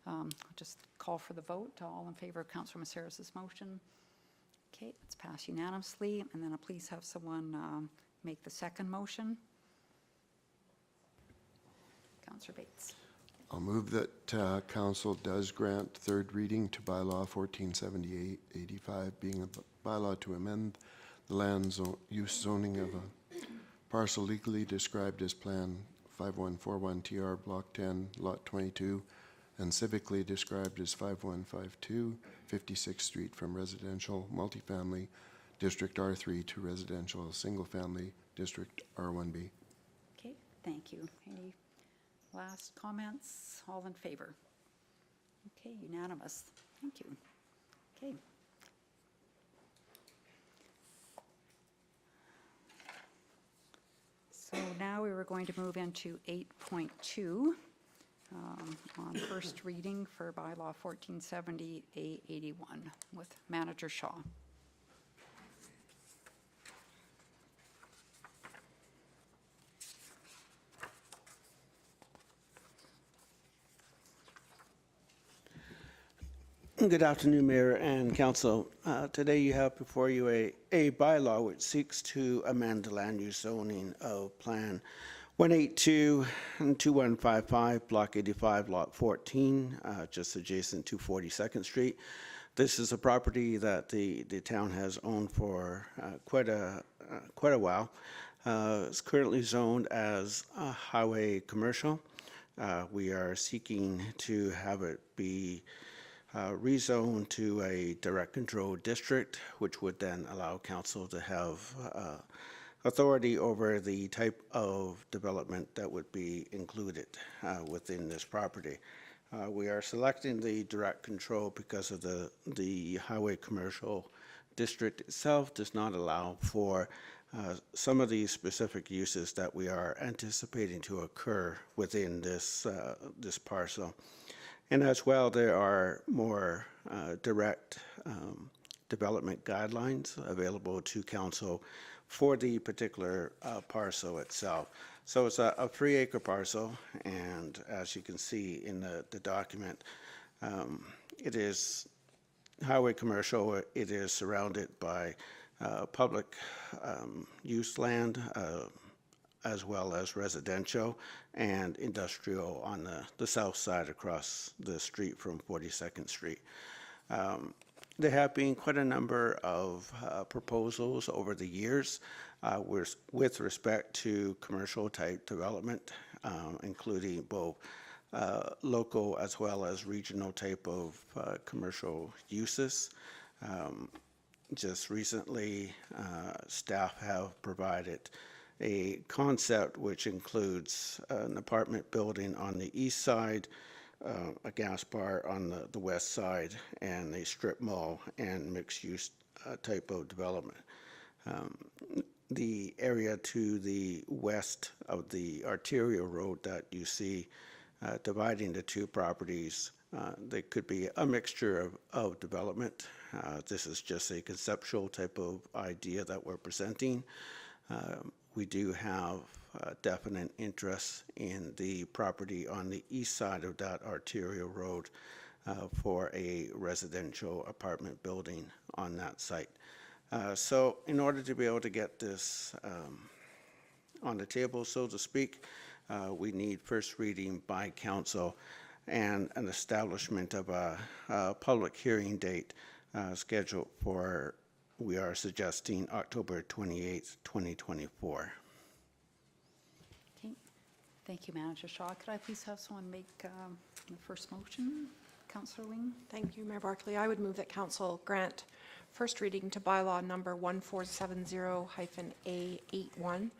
I'll just call for the vote. All in favor of Councillor Macero's motion? Okay, it's passed unanimously. And then I'll please have someone make the second motion. Councillor Bates. I'll move that council does grant third reading to bylaw 1478-85, being a bylaw to amend the land use zoning of a parcel legally described as Plan 5141 TR Block 10, Lot 22, and civically described as 5152 56th Street from residential multifamily District R3 to residential single-family District R1B. Okay, thank you. Any last comments? All in favor? Okay, unanimous. Thank you. Okay. So now we were going to move into 8.2 on first reading for bylaw 1470A81 with Manager Shaw. Good afternoon, Mayor and Council. Today you have before you a bylaw which seeks to amend the land use zoning of Plan 182 and 2155, Block 85, Lot 14, just adjacent to 42nd Street. This is a property that the town has owned for quite a while. It's currently zoned as a highway commercial. We are seeking to have it be rezoned to a direct control district, which would then allow council to have authority over the type of development that would be included within this property. We are selecting the direct control because of the highway commercial district itself does not allow for some of these specific uses that we are anticipating to occur within this parcel. And as well, there are more direct development guidelines available to council for the particular parcel itself. So it's a 3-acre parcel, and as you can see in the document, it is highway commercial. It is surrounded by public use land, as well as residential and industrial on the south side across the street from 42nd Street. There have been quite a number of proposals over the years with respect to commercial type development, including both local as well as regional type of commercial uses. Just recently, staff have provided a concept which includes an apartment building on the east side, a gas bar on the west side, and a strip mall and mixed-use type of development. The area to the west of the arterial road that you see dividing the two properties, there could be a mixture of development. This is just a conceptual type of idea that we're presenting. We do have definite interest in the property on the east side of that arterial road for a residential apartment building on that site. So in order to be able to get this on the table, so to speak, we need first reading by council and an establishment of a public hearing date scheduled for, we are suggesting October 28th, 2024. Okay, thank you, Manager Shaw. Could I please have someone make the first motion? Councillor Wing? Thank you, Mayor Barclay. I would move that council grant first reading to bylaw number 1470-A81,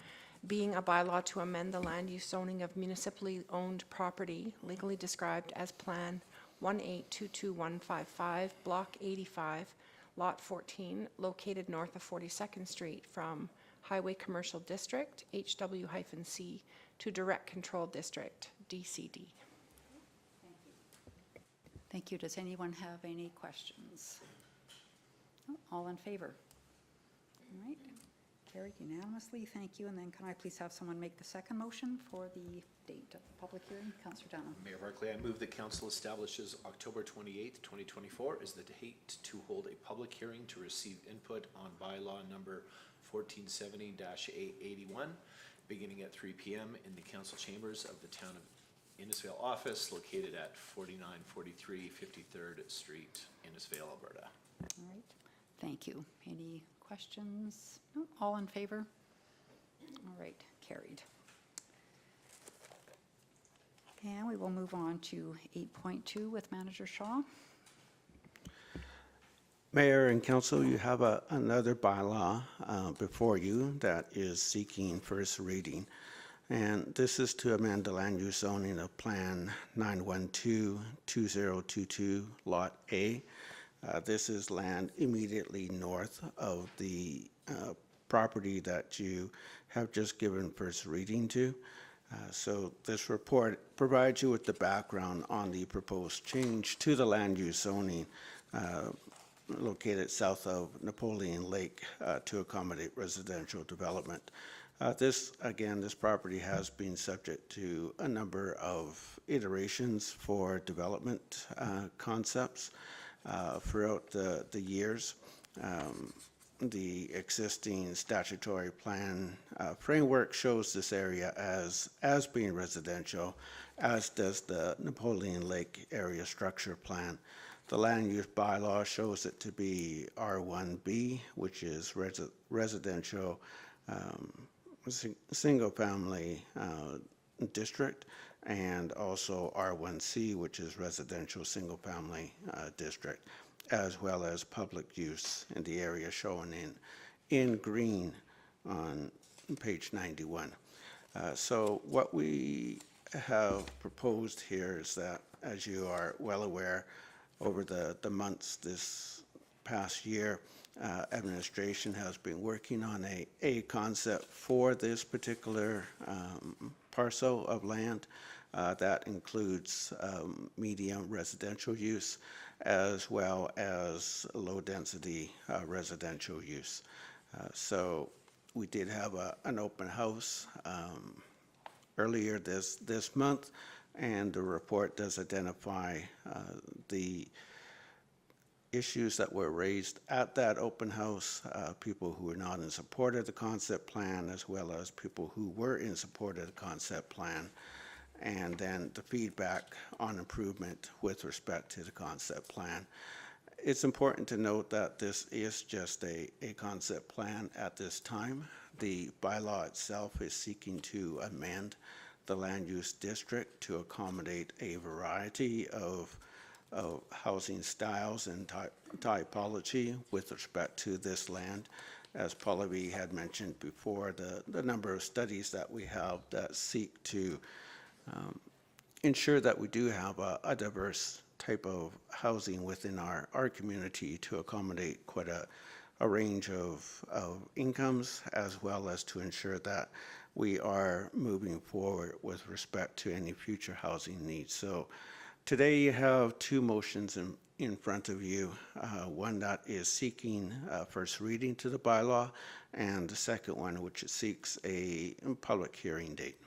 being a bylaw to amend the land use zoning of municipally owned property legally described as Plan 1822155, Block 85, Lot 14, located north of 42nd Street from Highway Commercial District, HW-C, to Direct Control District, DCD. Thank you. Does anyone have any questions? No? All in favor? All right. Carried unanimously. Thank you. And then can I please have someone make the second motion for the date of the public hearing? Councillor Dunham. Mayor Barclay, I move that council establishes October 28th, 2024 as the date to hold a public hearing to receive input on bylaw number 1470-A81, beginning at 3 p.m. in the council chambers of the town of Innisfail office located at 4943 53rd Street, Innisfail, Alberta. All right. Thank you. Any questions? No? All in favor? All right. Carried. And we will move on to 8.2 with Manager Shaw. Mayor and council, you have another bylaw before you that is seeking first reading. And this is to amend the land use zoning of Plan 912-2022, Lot A. This is land immediately north of the property that you have just given first reading to. So this report provides you with the background on the proposed change to the land use zoning located south of Napoleon Lake to accommodate residential development. This property has been subject to a number of iterations for development concepts throughout the years. The existing statutory plan framework shows this area as being residential, as does the Napoleon Lake Area Structure Plan. The land use bylaw shows it to be R1B, which is residential single-family district, and also R1C, which is residential single-family district, as well as public use in the area shown in green on page 91. So what we have proposed here is that, as you are well aware, over the months this past year, administration has been working on a concept for this particular parcel of land that includes medium residential use as well as low-density residential use. So we did have an open house earlier this month, and the report does identify the issues that were raised at that open house, people who were not in support of the concept plan, as well as people who were in support of the concept plan, and then the feedback on improvement with respect to the concept plan. It's important to note that this is just a concept plan at this time. The bylaw itself is seeking to amend the land use district to accommodate a variety of housing styles and typology with respect to this land. As Pallavi had mentioned before, the number of studies that we have that seek to ensure that we do have a diverse type of housing within our community to accommodate quite a range of incomes, as well as to ensure that we are moving forward with respect to any future housing needs. So today you have two motions in front of you. One that is seeking first reading to the bylaw, and the second one which seeks a public hearing date.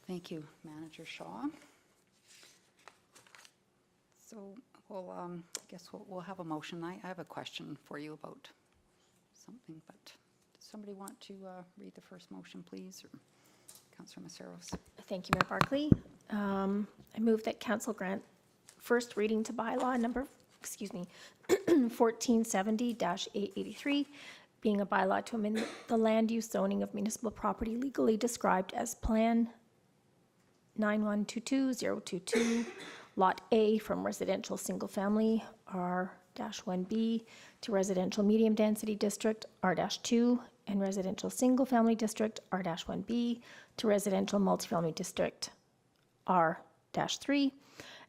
Thank you, Manager Shaw. So we'll, I guess we'll have a motion. I have a question for you about something, but does somebody want to read the first motion, please? Or Councillor Maceros? Thank you, Mayor Barclay. I move that council grant first reading to bylaw number, 1470-883, being a bylaw to amend the land use zoning of municipal property legally described as Plan 9122022, Lot A, from residential single-family R-1B to residential medium-density district R-2, and residential single-family district R-1B to residential multifamily district R-3,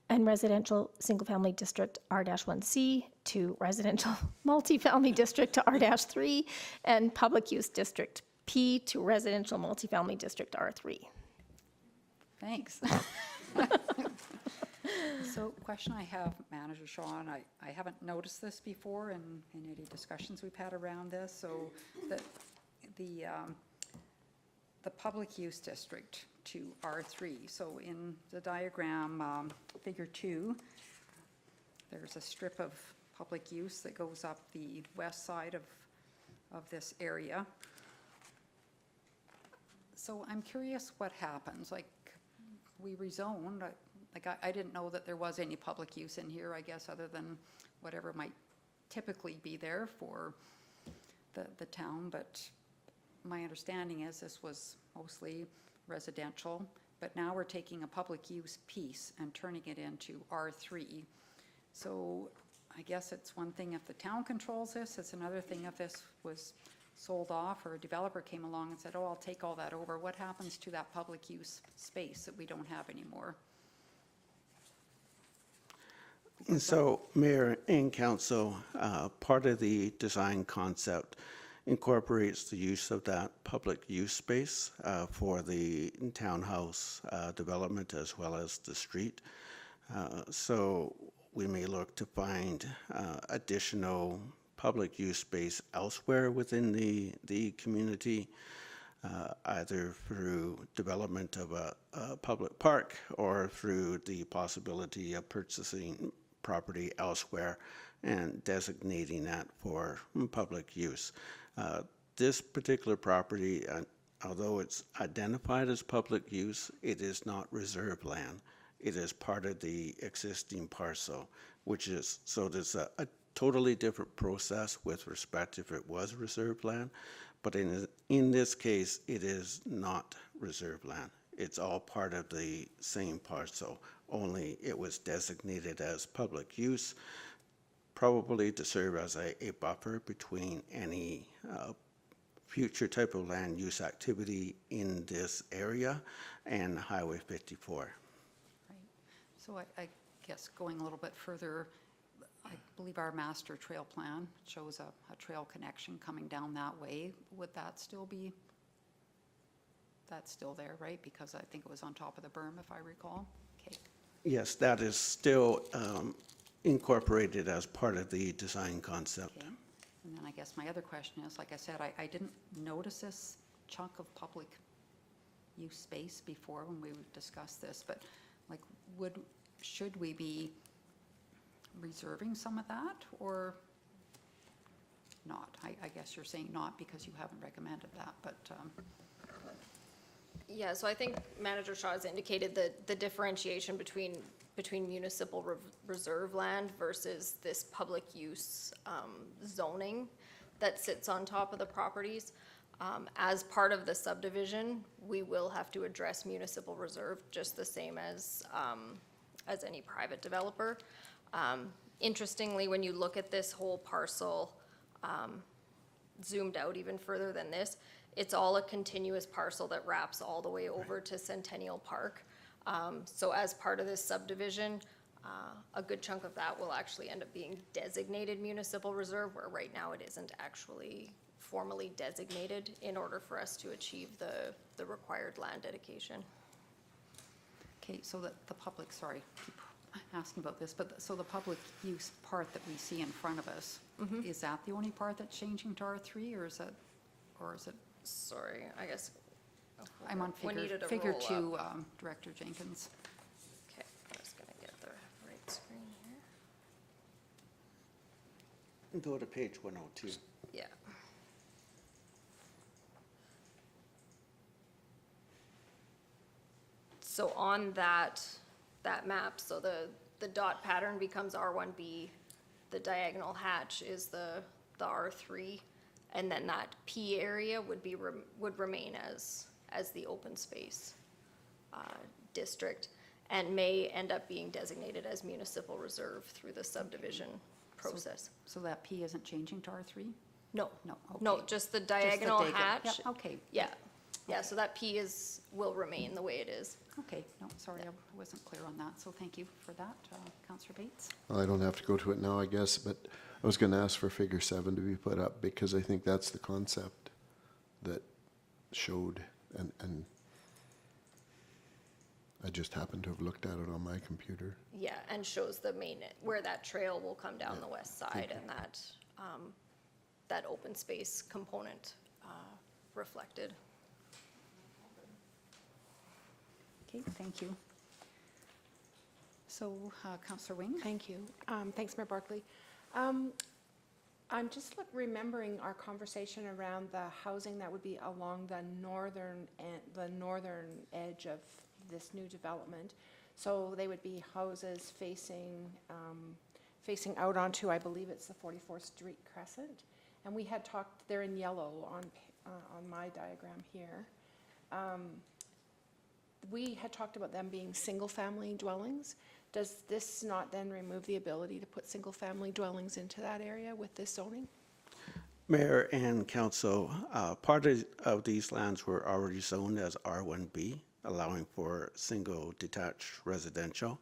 and residential single-family district R-1C to residential multifamily district R-3, and public use district P to residential multifamily district R3. Thanks. So question I have, Manager Shaw, and I haven't noticed this before in any discussions we've had around this, so the public use district to R3. So in the diagram, figure 2, there's a strip of public use that goes up the west side of this area. So I'm curious what happens, like we rezoned, like I didn't know that there was any public use in here, I guess, other than whatever might typically be there for the town, but my understanding is this was mostly residential, but now we're taking a public use piece and turning it into R3. So I guess it's one thing if the town controls this, it's another thing if this was sold off or a developer came along and said, oh, I'll take all that over. What happens to that public use space that we don't have anymore? And so, Mayor and Council, part of the design concept incorporates the use of that public use space for the townhouse development as well as the street. So we may look to find additional public use space elsewhere within the community, either through development of a public park or through the possibility of purchasing property elsewhere and designating that for public use. This particular property, although it's identified as public use, it is not reserve land. It is part of the existing parcel, which is, so there's a totally different process with respect if it was reserve land, but in this case, it is not reserve land. It's all part of the same parcel, only it was designated as public use, probably to serve as a buffer between any future type of land use activity in this area and Highway 54. Right. So I guess going a little bit further, I believe our master trail plan shows a trail connection coming down that way. Would that still be, that's still there, right? Because I think it was on top of the berm, if I recall. Okay. Yes, that is still incorporated as part of the design concept. Okay. And then I guess my other question is, like I said, I didn't notice this chunk of public use space before when we discussed this, but like, should we be reserving some of that or not? I guess you're saying not because you haven't recommended that, but, Yeah, so I think Manager Shaw has indicated the differentiation between municipal reserve land versus this public use zoning that sits on top of the properties. As part of the subdivision, we will have to address municipal reserve just the same as any private developer. Interestingly, when you look at this whole parcel, zoomed out even further than this, it's all a continuous parcel that wraps all the way over to Centennial Park. So as part of this subdivision, a good chunk of that will actually end up being designated municipal reserve, where right now it isn't actually formally designated in order for us to achieve the required land dedication. okay, so the public, sorry, keep asking about this, but so the public use part that we see in front of us, is that the only part that's changing to R3 or is it? Sorry, I guess. I'm on we needed a figure roll 2, up. Director Jenkins. Okay, I'm just gonna get the right screen here. Go to page 102. Yeah. So on that map, so the dot pattern becomes R1B, the diagonal hatch is the R3, and then that P area would remain as the open space district, and may end up being designated as municipal reserve through the subdivision process. So that P isn't changing to R3? No. No, No, okay. just the diagonal hatch. Yeah, okay. Yeah, so that P will remain the way it is. Okay, no, sorry, I wasn't clear on that, so thank you for that, Councillor Bates. Well, I don't have to go to it now, I guess, but I was gonna ask for figure 7 to be put up because I think that's the concept that showed and I just happened to have looked at it on my computer. Yeah, and shows the main, where that trail will come down the west side and that open space component reflected. Okay, thank you. So, Councillor Wing? Thank you. Thanks, Mayor Barclay. I'm just remembering our conversation around the housing that would be along the northern edge of this new development. So they would be houses facing out onto, I believe it's the 44th Street Crescent. And we had talked, they're in yellow on my diagram here. We had talked about them being single-family dwellings. Does this not then remove the ability to put single-family dwellings into that area with this zoning? Mayor and council, part of these lands were already zoned as R1B, allowing for single detached residential.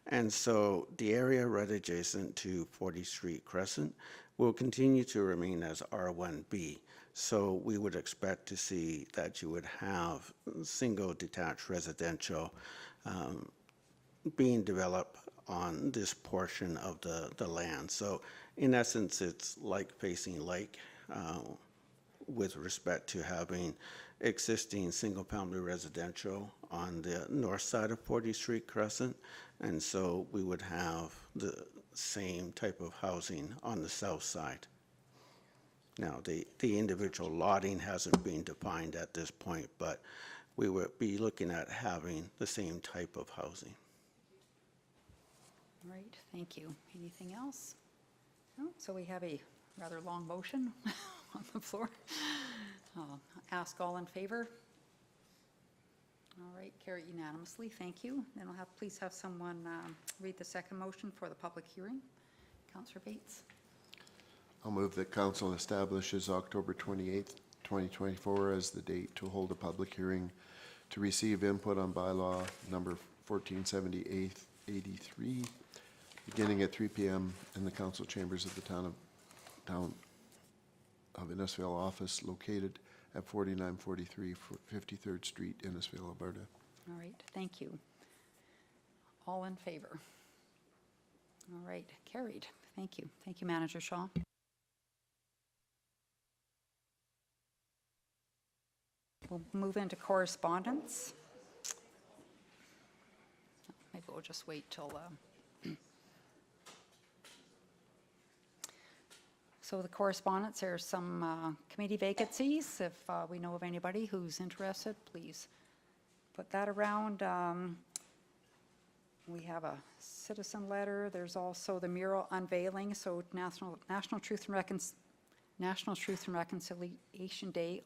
And so the area right adjacent to 40th Street Crescent will continue to remain as R1B. So we would expect to see that you would have single detached residential being developed on this portion of the land. So in essence, it's like facing lake with respect to having existing single-family residential on the north side of 40th Street Crescent. And so we would have the same type of housing on the south side. Now, the individual lotting hasn't been defined at this point, but we would be looking at having the same type of housing. All right, thank you. Anything else? No? So we have a rather long motion on the floor. I'll ask all in favor. All right, carry unanimously, thank you. Then I'll please have someone read the second motion for the public hearing. Councillor Bates. I'll move that council establishes October 28th, 2024 as the date to hold a public hearing to receive input on bylaw number 1478-83, beginning at 3 p.m. in the council chambers of the town of Innisfail office located at 4943 53rd Street, Innisfail, Alberta. All right, thank you. All in favor? All right, carried. Thank you. Thank you, Manager Shaw. We'll move into correspondence. Maybe we'll just wait till, so the correspondence, there's some committee vacancies. If we know of anybody who's interested, please put that around. We have a citizen letter. There's also the mural unveiling, so National Truth and Reconciliation Day.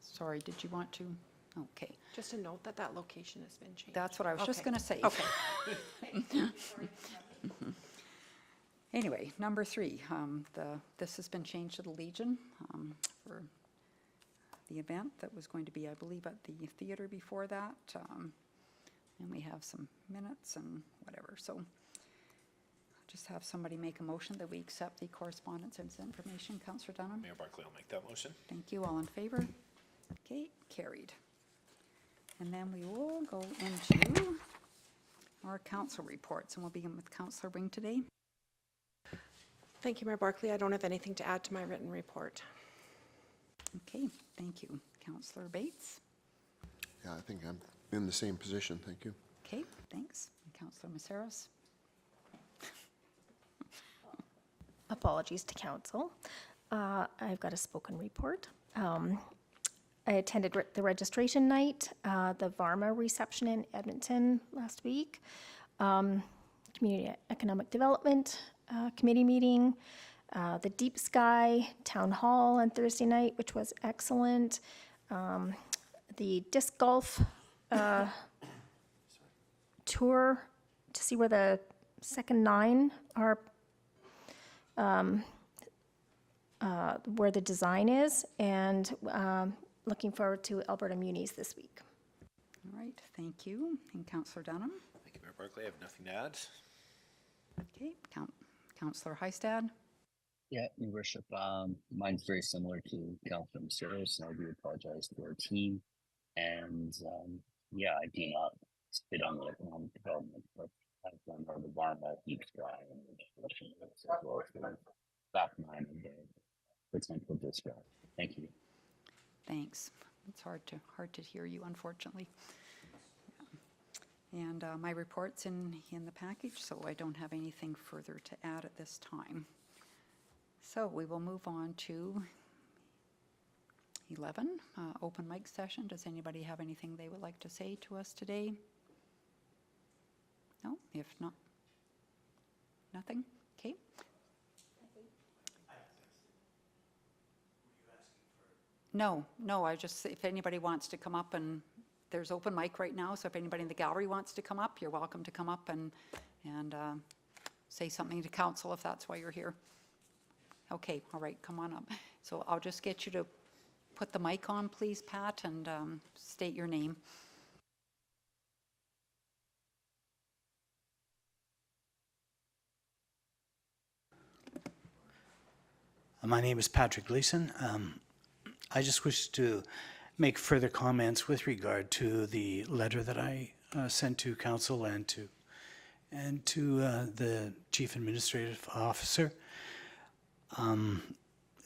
Sorry, did you want to? Okay. Just a note that that location has been changed. That's what I was just Okay. going to say. Okay. Anyway, number 3, this has been changed to the Legion for the event that was going to be, I believe, at the theater before that. And we have some minutes and whatever. So I'll just have somebody make a motion that we accept the correspondence and information. Councillor Dunham? Mayor Barclay will make that motion. Thank you. All in favor? Okay, carried. And then we will go into our council reports, and we'll begin with Councillor Wing today. Thank you, Mayor Barclay. I don't have anything to add to my written report. Okay, thank you. Councillor Bates? Yeah, I think I'm in the same position, thank you. Okay, thanks. And Councillor Maceros? Apologies to council. I've got a spoken report. I attended the registration night, the Varma reception in Edmonton last week, Community Economic Development Committee meeting, the Deep Sky Town Hall on Thursday night, which was excellent, the disc golf tour to see where the second 9 are, where the design is, and looking forward to Alberta Munis this week. All right, thank you. And Councillor Dunham? Thank you, Mayor Barclay. I have nothing to add. Okay, Councillor Hystad? Yeah, Your Worship, mine's very similar to Councilor Maceros, and I do apologize to our team. And yeah, I do not sit on the economic development, but I've done all the Varma, Deep Sky, and registration as well as the back 9 of the potential district. Thank you. Thanks. It's hard to hear you, unfortunately. And my report's in the package, so I don't have anything further to add at this time. So we will move on to 11, open mic session. Does anybody have anything they would like to say to us today? No? If not, nothing? Okay. No, I just, if anybody wants to come up, and there's open mic right now, so if anybody in the gallery wants to come up, you're welcome to come up and say something to council if that's why you're here. Okay, all right, come on up. So I'll just get you to put the mic on, please, Pat, and state your name. My name is Patrick Gleason. I just wish to make further comments with regard to the letter that I sent to council and to the Chief Administrative Officer.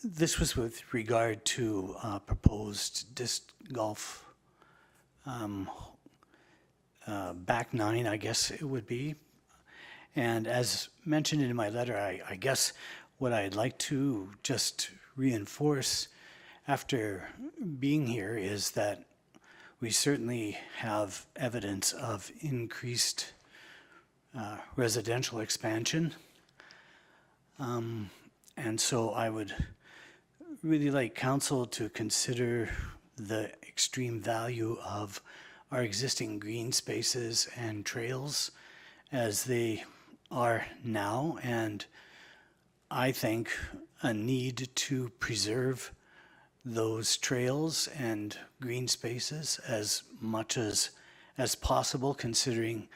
This was with regard to proposed disc golf back 9, I guess it would be. And as mentioned in my letter, I guess what I'd like to just reinforce after being here is that we certainly have evidence of increased residential expansion. And so I would really like council to consider the extreme value of our existing green spaces and trails as they are now, and I think a need to preserve those trails and green spaces as much as possible, considering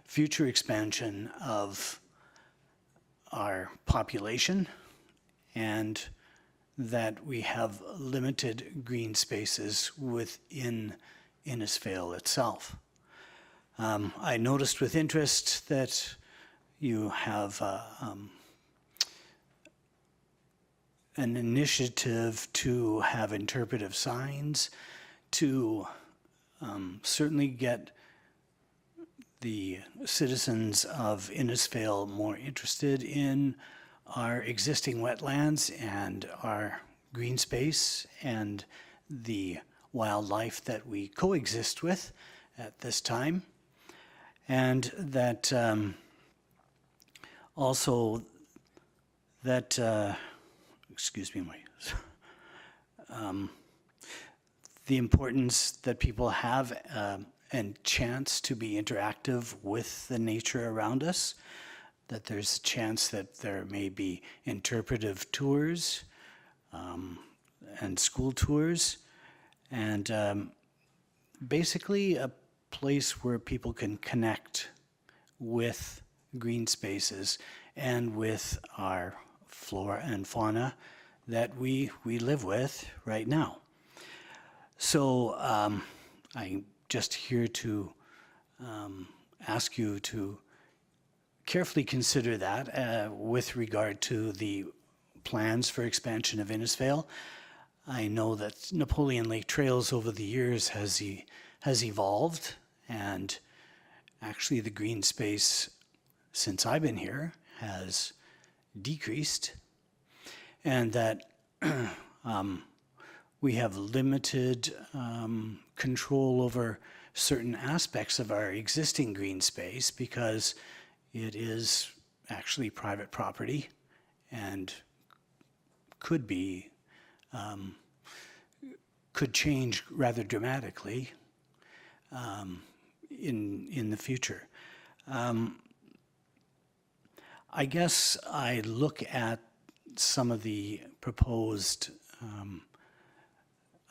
future expansion of our population, and that we have limited green spaces within Innisfail itself. I noticed with interest that you have an initiative to have interpretive signs, to certainly get the citizens of Innisfail more interested in our existing wetlands and our green space and the wildlife that we coexist with at this time. And that also that, excuse me, the importance that people have and chance to be interactive with the nature around us, that there's a chance that there may be interpretive tours and school tours, and basically a place where people can connect with green spaces and with our flora and fauna that we live with right now. So I'm just here to ask you to carefully consider that with regard to the plans for expansion of Innisfail. I know that Napoleon Lake Trails over the years has evolved, and actually the green space since I've been here has decreased, and that we have limited control over certain aspects of our existing green space because it is actually private property and could change rather dramatically in the future. I guess I look at some of the proposed,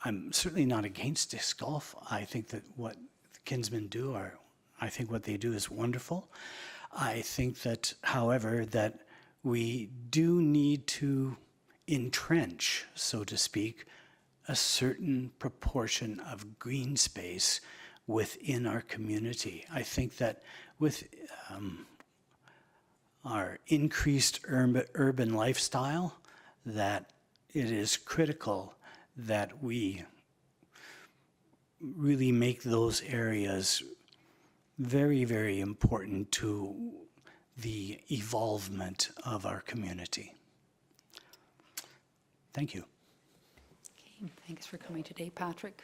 I'm certainly not against disc golf. I think that what the Kinsmen do I think what they do is wonderful. I think that, however, that we do need to entrench, so to speak, a certain proportion of green space within our community. I think that with our increased urban lifestyle, that it is critical that we really make those areas very, very important to the evolvement of our community. Thank you. Okay, thanks for coming today, Patrick.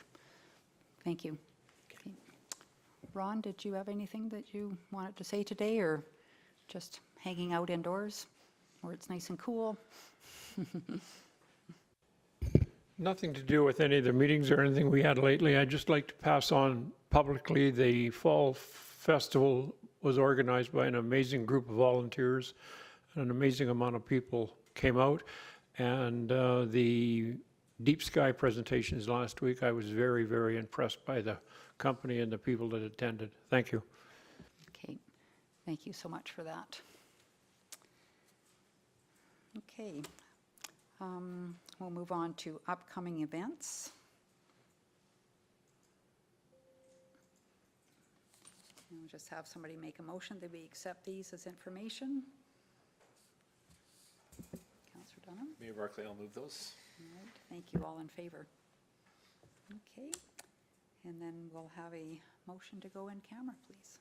Thank you. Okay. Ron, did you have anything that you wanted to say today, or just hanging out indoors where it's nice and cool? Nothing to do with any of the meetings or anything we had lately. I'd just like to pass on publicly the Fall Festival was organized by an amazing group of volunteers. An amazing amount of people came out. And the Deep Sky presentations last week, I was very, very impressed by the company and the people that attended. Thank you. Okay, thank you so much for that. Okay, we'll move on to upcoming events. And we'll just have somebody make a motion that we accept these as information. Councillor Dunham? Mayor Barclay, I'll move those. All right, thank you. All in favor? Okay, and then we'll have a motion to go in camera, please.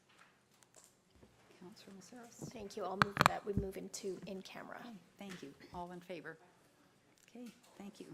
Councillor Maceras? Thank you. I'll move that we move into in camera. Okay, thank you. All in favor? Okay, thank you.